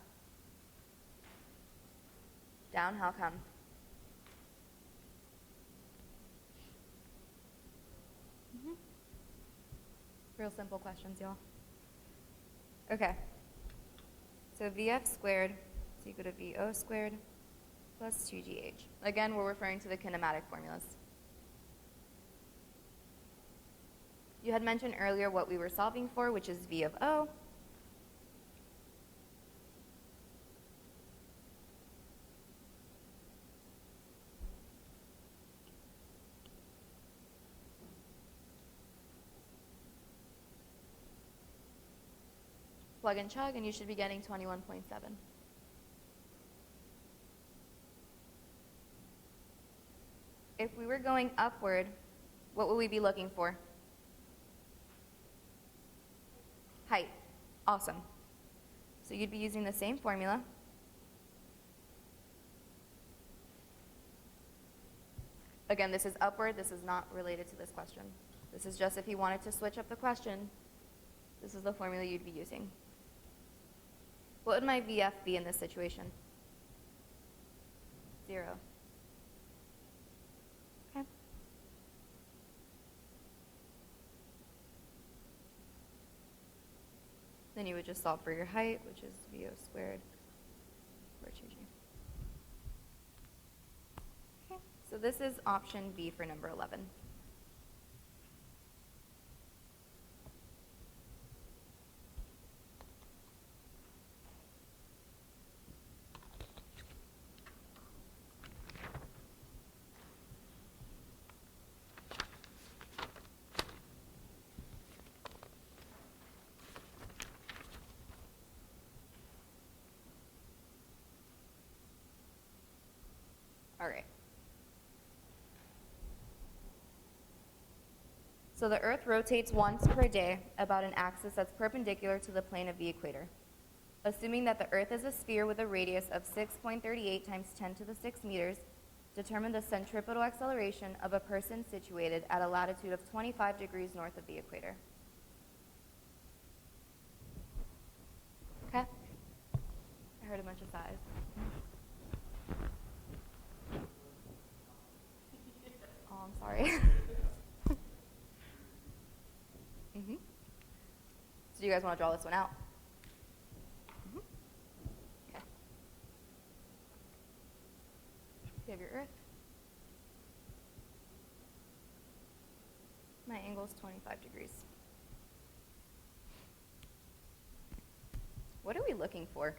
Down, how come? Real simple questions, y'all. Okay. So VF squared is equal to VO squared plus 2GH. Again, we're referring to the kinematic formulas. You had mentioned earlier what we were solving for, which is V of O. Plug and chug, and you should be getting 21.7. If we were going upward, what would we be looking for? Height. Awesome. So you'd be using the same formula. Again, this is upward. This is not related to this question. This is just if you wanted to switch up the question, this is the formula you'd be using. What would my VF be in this situation? 0. Okay. Then you would just solve for your height, which is VO squared over 2G. Okay, so this is option B for number 11. All right. So the Earth rotates once per day about an axis that's perpendicular to the plane of the equator. Assuming that the Earth is a sphere with a radius of 6.38 times 10 to the 6 meters, determine the centripetal acceleration of a person situated at a latitude of 25 degrees north of the equator. Okay? I heard a bunch of sighs. Oh, I'm sorry. So do you guys want to draw this one out? Okay. You have your Earth. angle is 25 degrees. What are we looking for?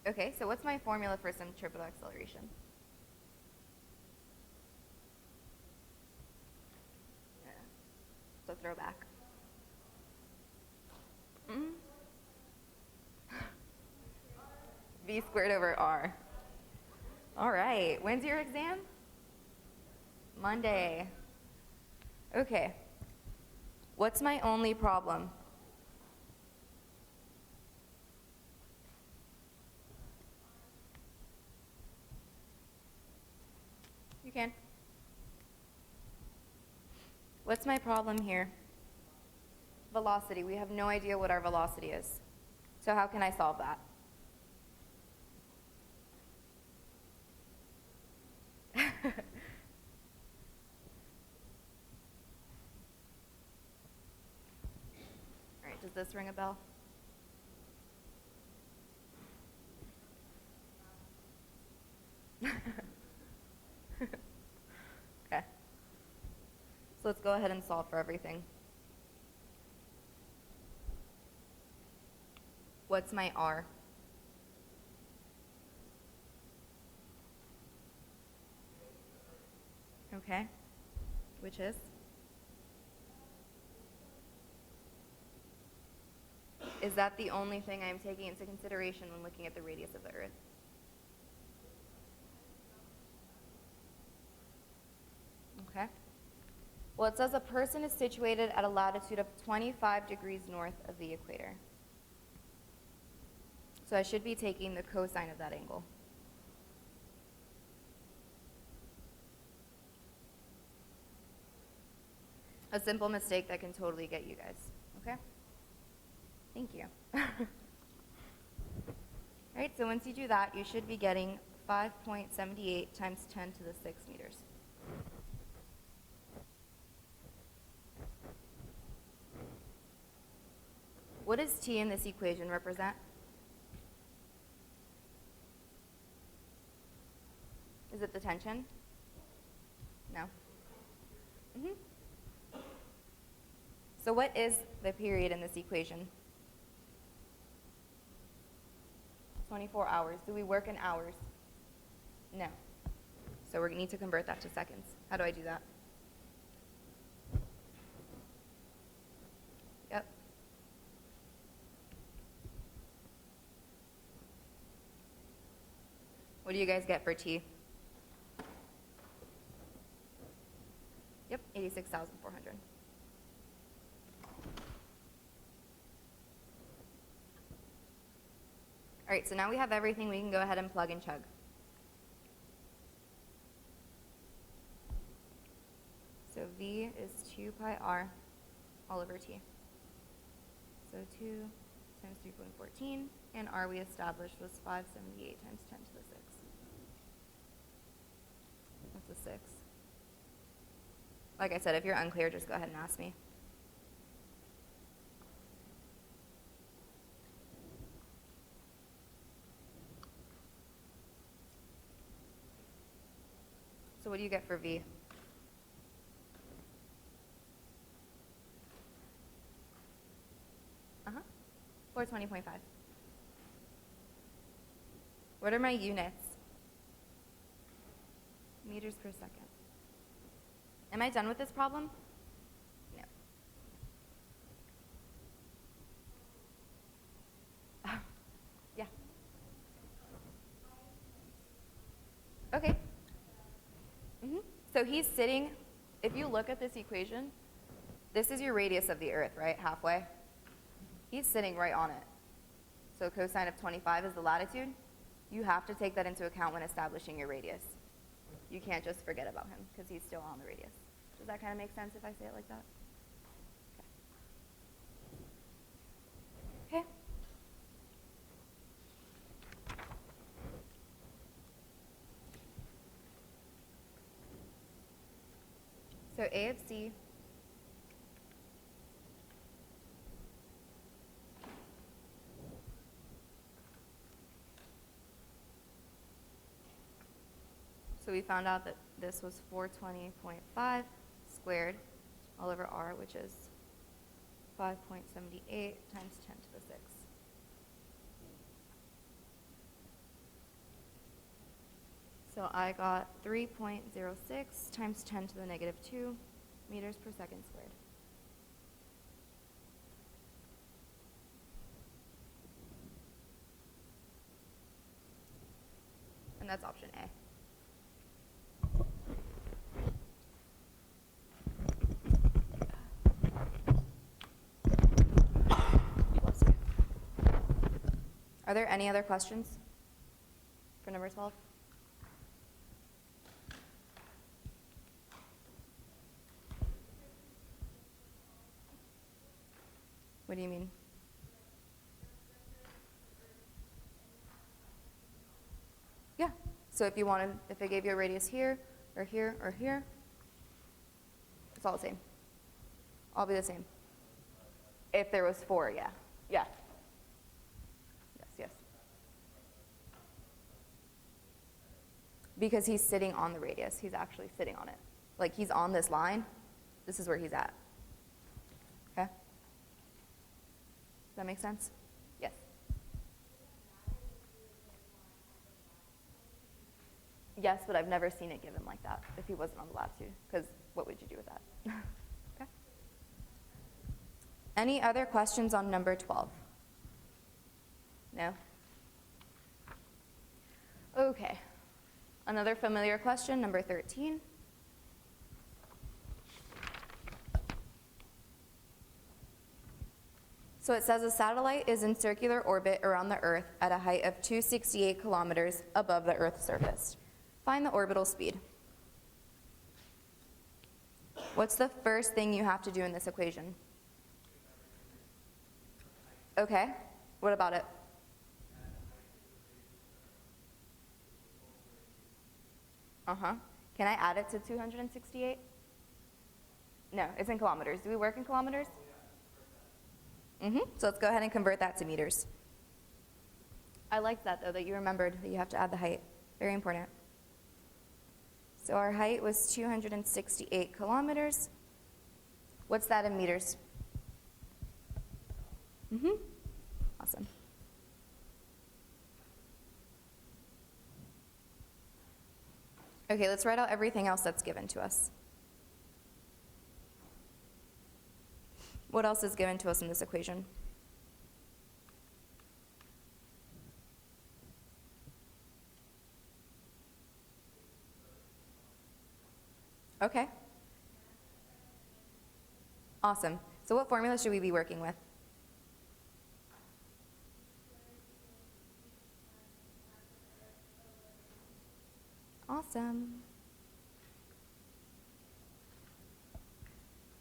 Okay, so what's my formula for centripetal acceleration? Yeah. So throwback. V squared over R. All right, when's your exam? Monday. Okay. What's my only problem? You can. What's my problem here? Velocity. We have no idea what our velocity is. So how can I solve that? All right, does this ring a bell? Okay. So let's go ahead and solve for everything. What's my R? Okay. Which is? Is that the only thing I'm taking into consideration when looking at the radius of the Earth? Okay. Well, it says a person is situated at a latitude of 25 degrees north of the equator. So I should be taking the cosine of that angle. A simple mistake that can totally get you guys, okay? Thank you. All right, so once you do that, you should be getting 5.78 times 10 to the 6 meters. What does T in this equation represent? Is it the tension? No. So what is the period in this equation? 24 hours. Do we work in hours? No. So we're going to need to convert that to seconds. How do I do that? Yep. What do you guys get for T? Yep, 86,400. All right, so now we have everything. We can go ahead and plug and chug. So V is 2 pi r all over T. So 2 times 3.14, and R we established was 578 times 10 to the 6. What's a 6? Like I said, if you're unclear, just go ahead and ask me. So what do you get for V? Uh-huh. 420.5. What are my units? Meters per second. Am I done with this problem? No. Yeah. Okay. So he's sitting, if you look at this equation, this is your radius of the Earth, right? Halfway. He's sitting right on it. So cosine of 25 is the latitude. You have to take that into account when establishing your radius. You can't just forget about him because he's still on the radius. Does that kind of make sense if I say it like that? Okay. So A of C so So we found out that this was 420.5 squared all over r, which is 5.78 times 10 to the 6. So I got 3.06 times 10 to the negative 2 meters per second squared. And that's option A. Bless you. Are there any other questions for number 12? What do you mean? Yeah. So if you wanted, if I gave you a radius here, or here, or here, it's all the same. All be the same. If there was 4, yeah. Yeah. Yes, yes. Because he's sitting on the radius. He's actually sitting on it. Like he's on this line. This is where he's at. Okay? Does that make sense? Yes. Yes, but I've never seen it given like that if he wasn't on the latitude, because what would you do with that? Okay. Any other questions on number 12? No? Okay. Another familiar question, number 13. So it says a satellite is in circular orbit around the Earth at a height of 268 kilometers above the Earth's surface. Find the orbital speed. What's the first thing you have to do in this equation? Okay, what about it? Uh-huh. Can I add it to 268? No, it's in kilometers. Do we work in kilometers? So let's go ahead and convert that to meters. I liked that, though, that you remembered that you have to add the height. Very important. So our height was 268 kilometers. What's that in meters? Awesome. Okay, let's write out everything else that's given to us. What else is given to us in this equation? Okay. Awesome. So what formula should we be working with? Awesome.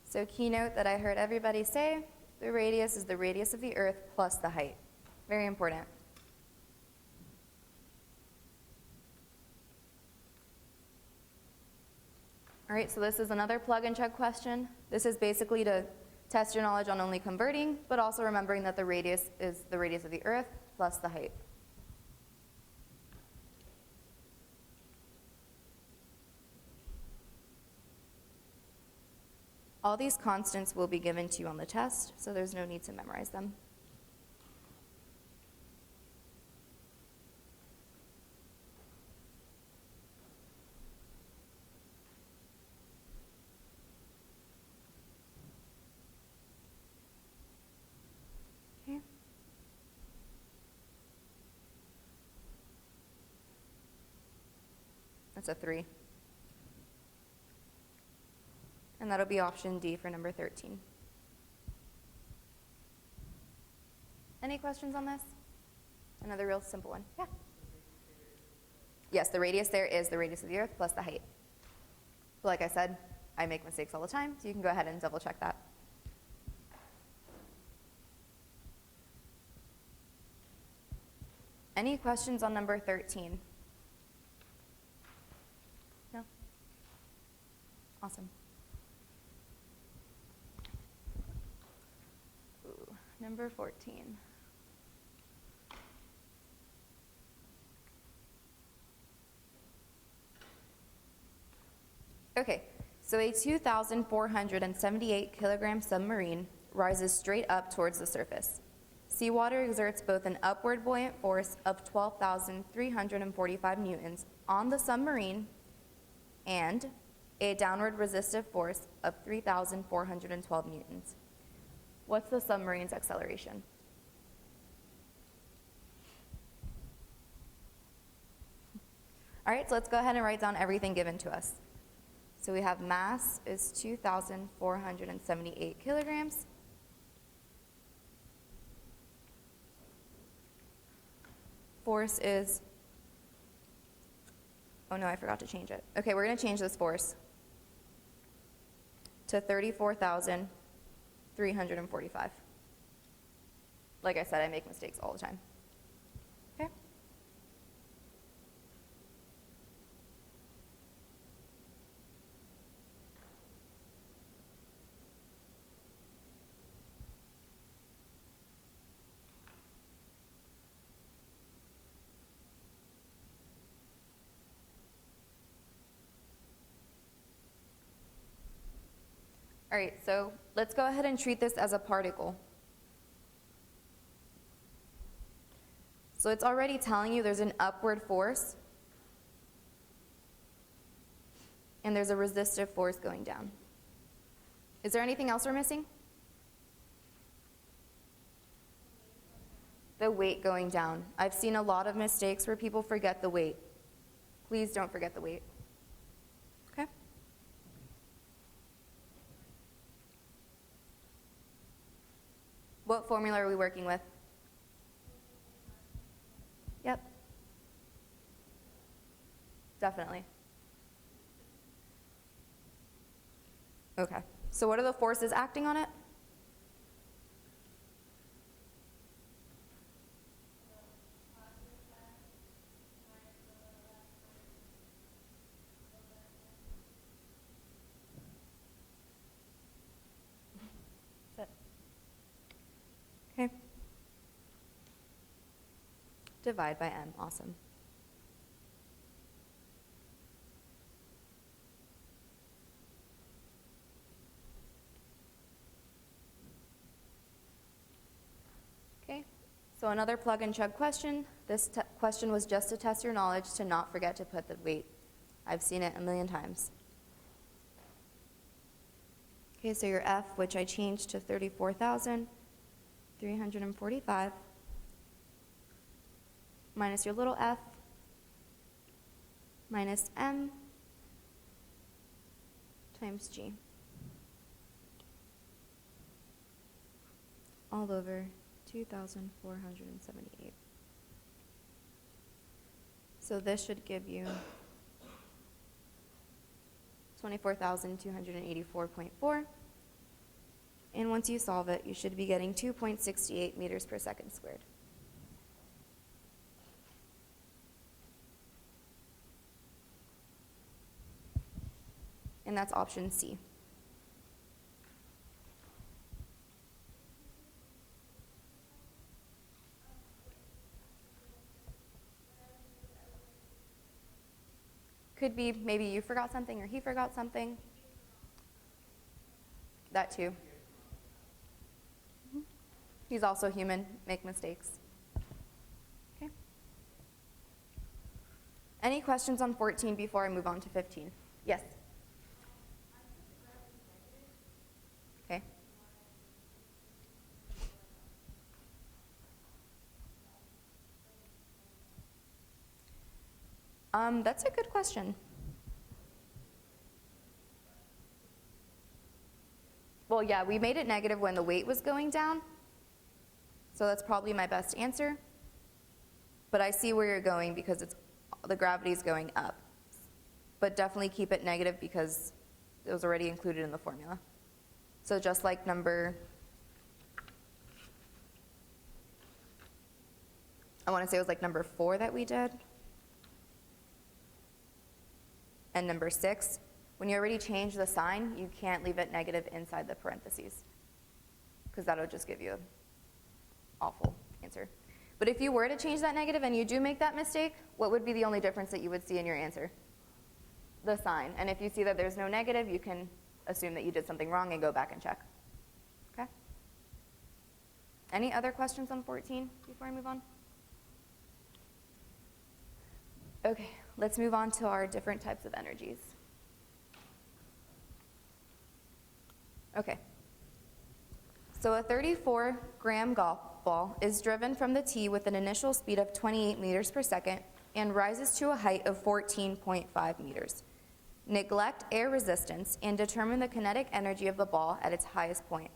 So keynote that I heard everybody say, the radius is the radius of the Earth plus the height. Very important. All right, so this is another plug and chug question. This is basically to test your knowledge on only converting, but also remembering that the radius is the radius of the Earth plus the height. All these constants will be given to you on the test, so there's no need to memorize them. Okay. That's a 3. And that'll be option D for number 13. Any questions on this? Another real simple one. Yeah. Yes, the radius there is the radius of the Earth plus the height. But like I said, I make mistakes all the time, so you can go ahead and double check that. Any questions on number 13? No? Awesome. Ooh, number 14. Okay, so a 2,478 kilogram submarine rises straight up towards the surface. Seawater exerts both an upward buoyant force of 12,345 newtons on the submarine and a downward resistive force of 3,412 newtons. What's the submarine's acceleration? All right, so let's go ahead and write down everything given to us. So we have mass is 2,478 kilograms. Force is, oh no, I forgot to change it. Okay, we're going to change this force to 34,345. Like I said, I make mistakes all the time. Okay? All right, so let's go ahead and treat this as a particle. So it's already telling you there's an upward force and there's a resistive force going down. Is there anything else we're missing? The weight going down. I've seen a lot of mistakes where people forget the weight. Please don't forget the weight. Okay? What formula are we working with? Yep. Definitely. Okay. So what are the forces acting on it? That's it. Okay. Divide by m. Awesome. Okay. So another plug and chug question. This question was just to test your knowledge to not forget to put the weight. I've seen it a million times. Okay, so your F, which I changed to 34,345, minus your little f, minus m, times g. All over 2,478. So this should give you 24,284.4. And once you solve it, you should be getting 2.68 meters per second squared. And that's option C. Could be maybe you forgot something or he forgot something. That too. He's also human, make mistakes. Okay. Any questions on 14 before I move on to 15? Yes? Okay. That's a good question. Well, yeah, we made it negative when the weight was going down, so that's probably my best answer. But I see where you're going because the gravity is going up. But definitely keep it negative because it was already included in the formula. So just like number, I want to say it was like number 4 that we did. And number 6, when you already change the sign, you can't leave it negative inside the parentheses because that'll just give you an awful answer. But if you were to change that negative and you do make that mistake, what would be the only difference that you would see in your answer? the sign. And if you see that there's no negative, you can assume that you did something wrong and go back and check. Okay? Any other questions on 14 before I move on? Okay, let's move on to our different types of energies. Okay. So a 34-gram golf ball is driven from the tee with an initial speed of 28 meters per second and rises to a height of 14.5 meters. Neglect air resistance and determine the kinetic energy of the ball at its highest point.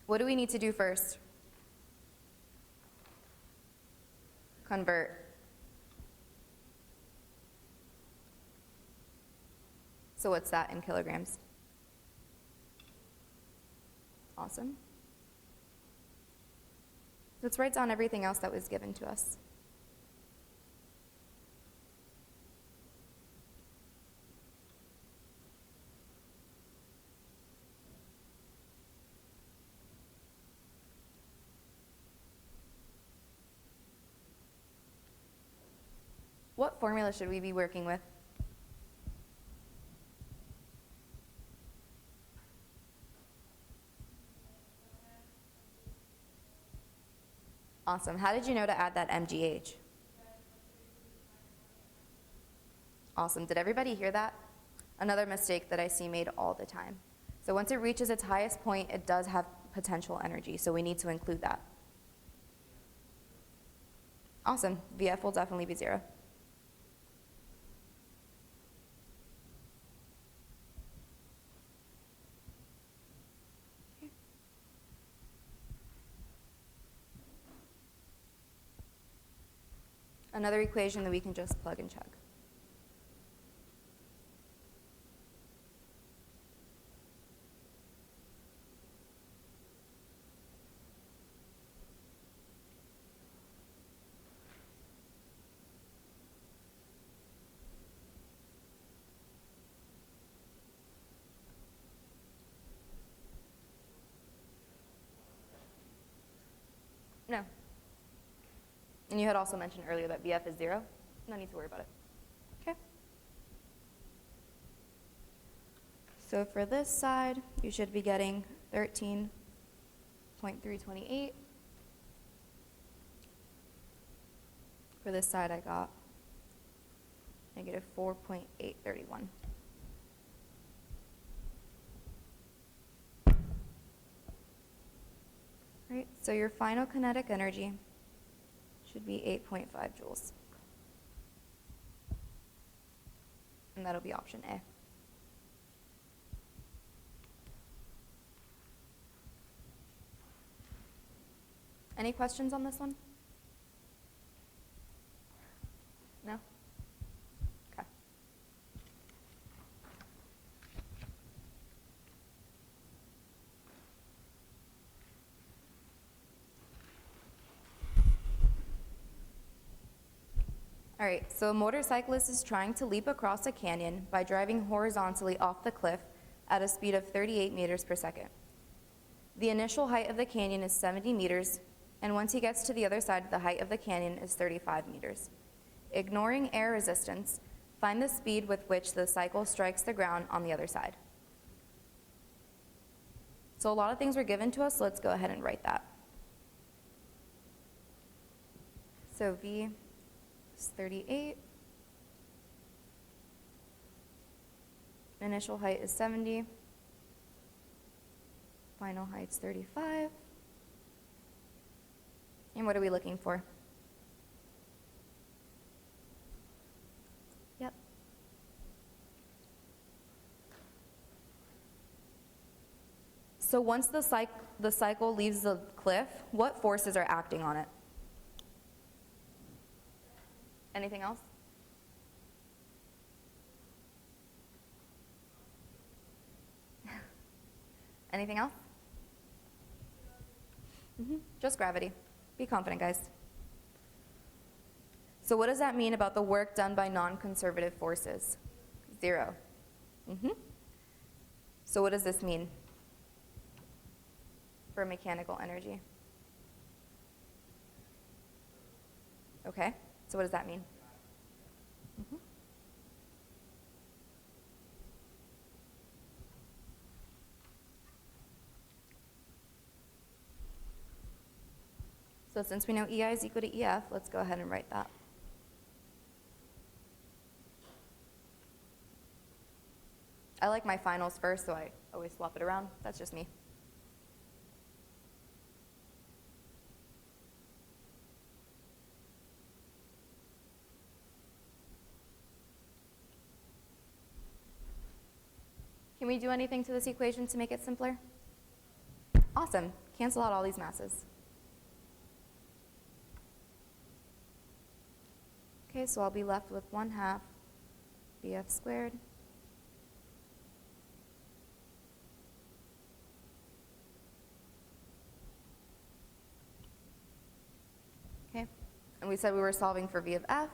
What do we need to do first? Convert. So what's that in kilograms? Awesome. Let's write down everything else that was given to us. What formula should we be working with? Awesome. How did you know to add that MGH? Awesome. Did everybody hear that? Another mistake that I see made all the time. So once it reaches its highest point, it does have potential energy, so we need to include that. Awesome. VF will definitely be 0. Another equation that we can just plug and check. No. And you had also mentioned earlier that VF is 0. No need to worry about it. Okay. So for this side, you should be getting 13.328. For this side, I got negative 4.831. Right, so your final kinetic energy should be 8.5 joules. And that'll be option A. Any questions on this one? No? Okay. All right, so a motorcyclist is trying to leap across a canyon by driving horizontally off the cliff at a speed of 38 meters per second. The initial height of the canyon is 70 meters, and once he gets to the other side, the height of the canyon is 35 meters. Ignoring air resistance, find the speed with which the cycle strikes the ground on the other side. So a lot of things were given to us, so let's go ahead and write that. So V is 38. Initial height is 70. Final height's 35. And what are we looking for? Yep. So once the cycle leaves the cliff, what forces are acting on it? Anything else? Anything else? Just gravity. Be confident, guys. So what does that mean about the work done by non-conservative forces? 0. So what does this mean for mechanical energy? Okay, so what does that mean? So since we know EI is equal to EF, let's go ahead and write that. I like my finals first, so I always swap it around. That's just me. Can we do anything to this equation to make it simpler? Awesome. Cancel out all these masses. Okay, so I'll be left with 1/2 BF squared okay, and we said we were solving for V of F.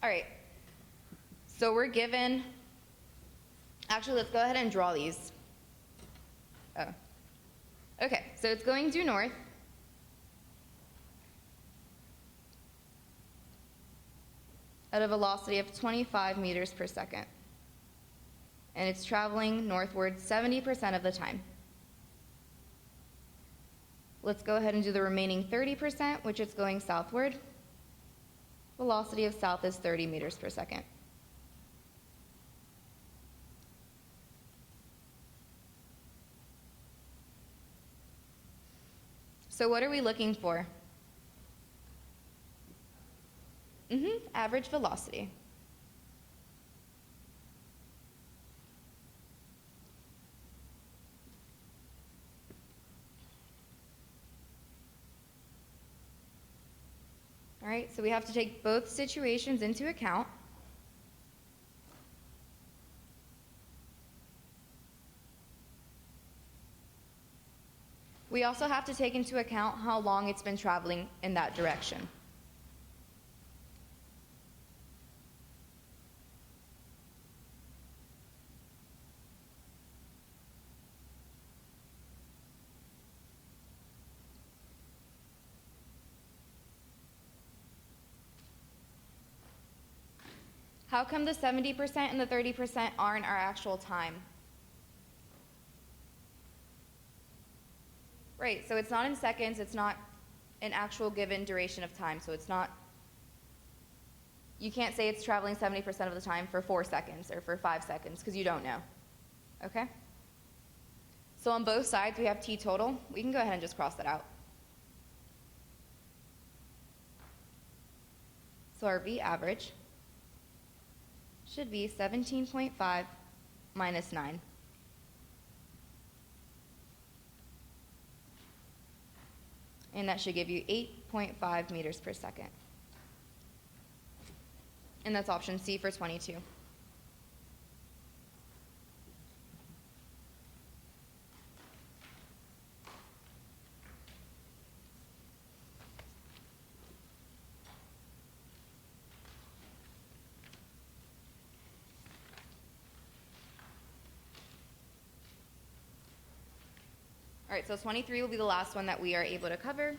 All right. So we're given, actually, let's go ahead and draw these. Oh. Okay, so it's going due north. At a velocity of 25 meters per second. And it's traveling northward 70% of the time. Let's go ahead and do the remaining 30%, which is going southward. Velocity of south is 30 meters per second. So what are we looking for? Average velocity. All right, so we have to take both situations into account. We also have to take into account how long it's been traveling in that direction. How come the 70% and the 30% aren't our actual time? Right, so it's not in seconds, it's not an actual given duration of time, so it's not, you can't say it's traveling 70% of the time for 4 seconds or for 5 seconds, because you don't know, okay? So on both sides we have t total. We can go ahead and just cross that out. So our V average should be 17.5 minus 9. And that should give you 8.5 meters per second. And that's option C for 22. All right, so 23 will be the last one that we are able to cover.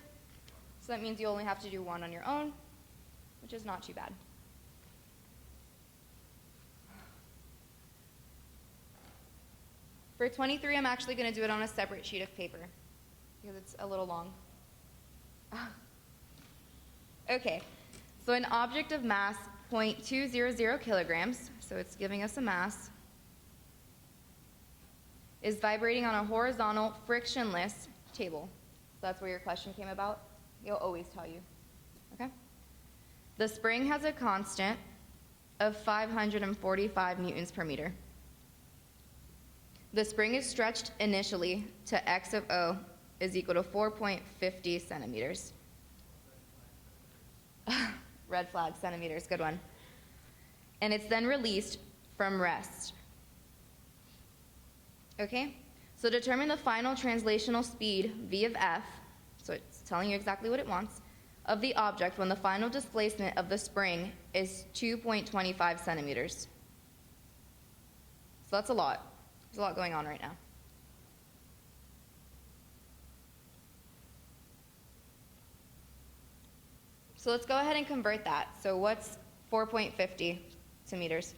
So that means you only have to do one on your own, which is not too bad. For 23, I'm actually going to do it on a separate sheet of paper because it's a little long. Okay, so an object of mass 0.200 kilograms, so it's giving us a mass, is vibrating on a horizontal frictionless table. So that's where your question came about. He'll always tell you, okay? The spring has a constant of 545 newtons per meter. The spring is stretched initially to x of O is equal to 4.50 centimeters. Red flag, centimeters, good one. And it's then released from rest. Okay, so determine the final translational speed, v of f, so it's telling you exactly what it wants, of the object when the final displacement of the spring is 2.25 centimeters. So that's a lot. There's a lot going on right now. So let's go ahead and convert that. So what's 4.50 to meters?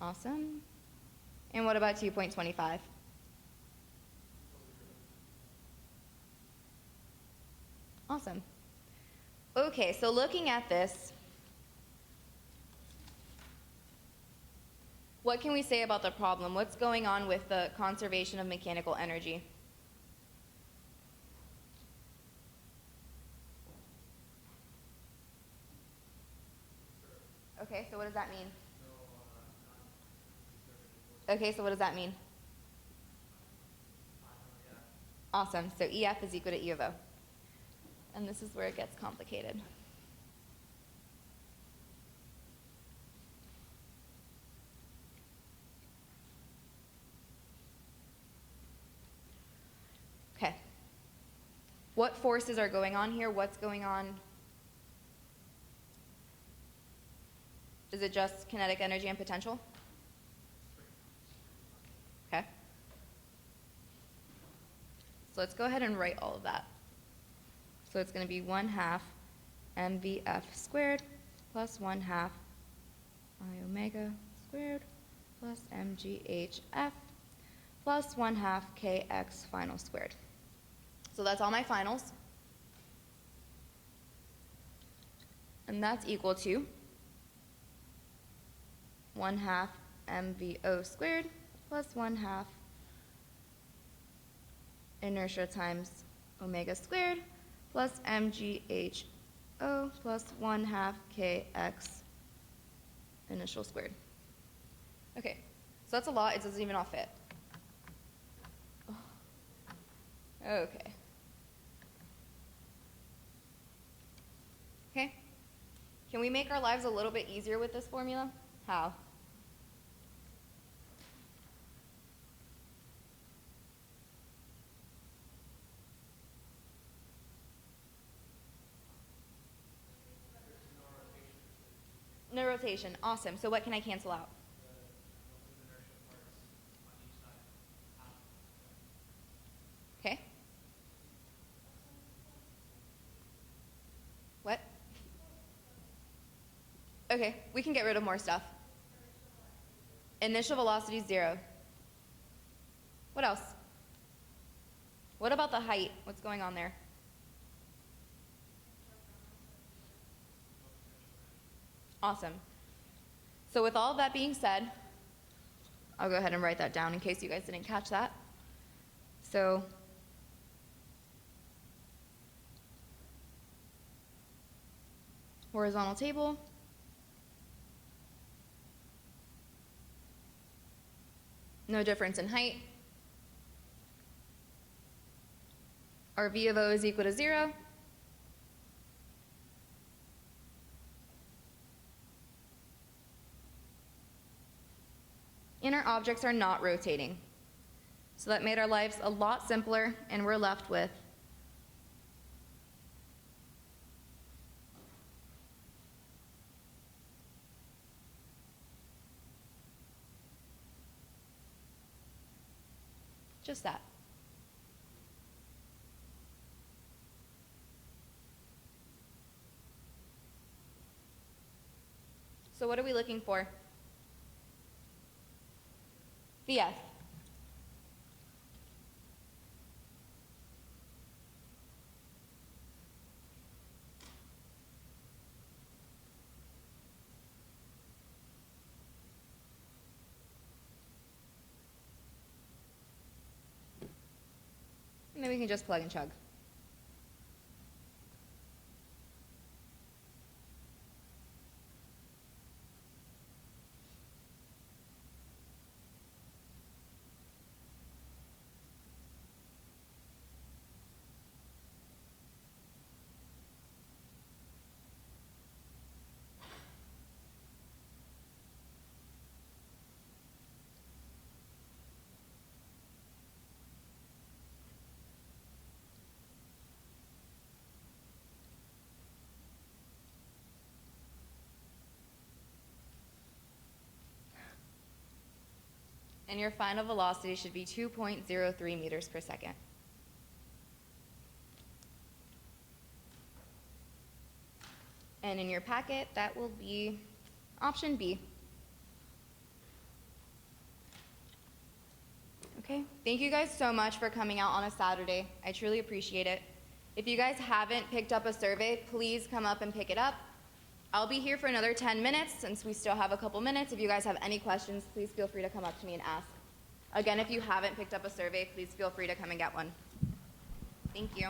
Awesome. And what about 2.25? Awesome. Okay, so looking at this, what can we say about the problem? What's going on with the conservation of mechanical energy? Okay, so what does that mean? Okay, so what does that mean? Awesome, so EF is equal to E of O. And this is where it gets complicated. Okay. What forces are going on here? What's going on Is it just kinetic energy and potential? Okay. So let's go ahead and write all of that. So it's going to be 1/2 mvf squared plus 1/2 I omega squared plus mghf plus 1/2 kx final squared. So that's all my finals. And that's equal to 1/2 mvo squared plus 1/2 inertia times omega squared plus mgho plus 1/2 kx initial squared. Okay, so that's a lot. It doesn't even all fit. Okay. Okay. Can we make our lives a little bit easier with this formula? How? No rotation. Awesome. So what can I cancel out? Okay. What? Okay, we can get rid of more stuff. Initial velocity 0. What else? What about the height? What's going on there? Awesome. So with all of that being said, I'll go ahead and write that down in case you guys didn't catch that. So horizontal table. No difference in height. Our V of O is equal to 0. And our objects are not rotating. So that made our lives a lot simpler, and we're left with just that. So what are we looking for? VF. And then we can just plug and chug. And your final velocity should be 2.03 meters per second. And in your packet, that will be option B. Okay, thank you guys so much for coming out on a Saturday. I truly appreciate it. If you guys haven't picked up a survey, please come up and pick it up. I'll be here for another 10 minutes since we still have a couple minutes. If you guys have any questions, please feel free to come up to me and ask. Again, if you haven't picked up a survey, please feel free to come and get one. Thank you.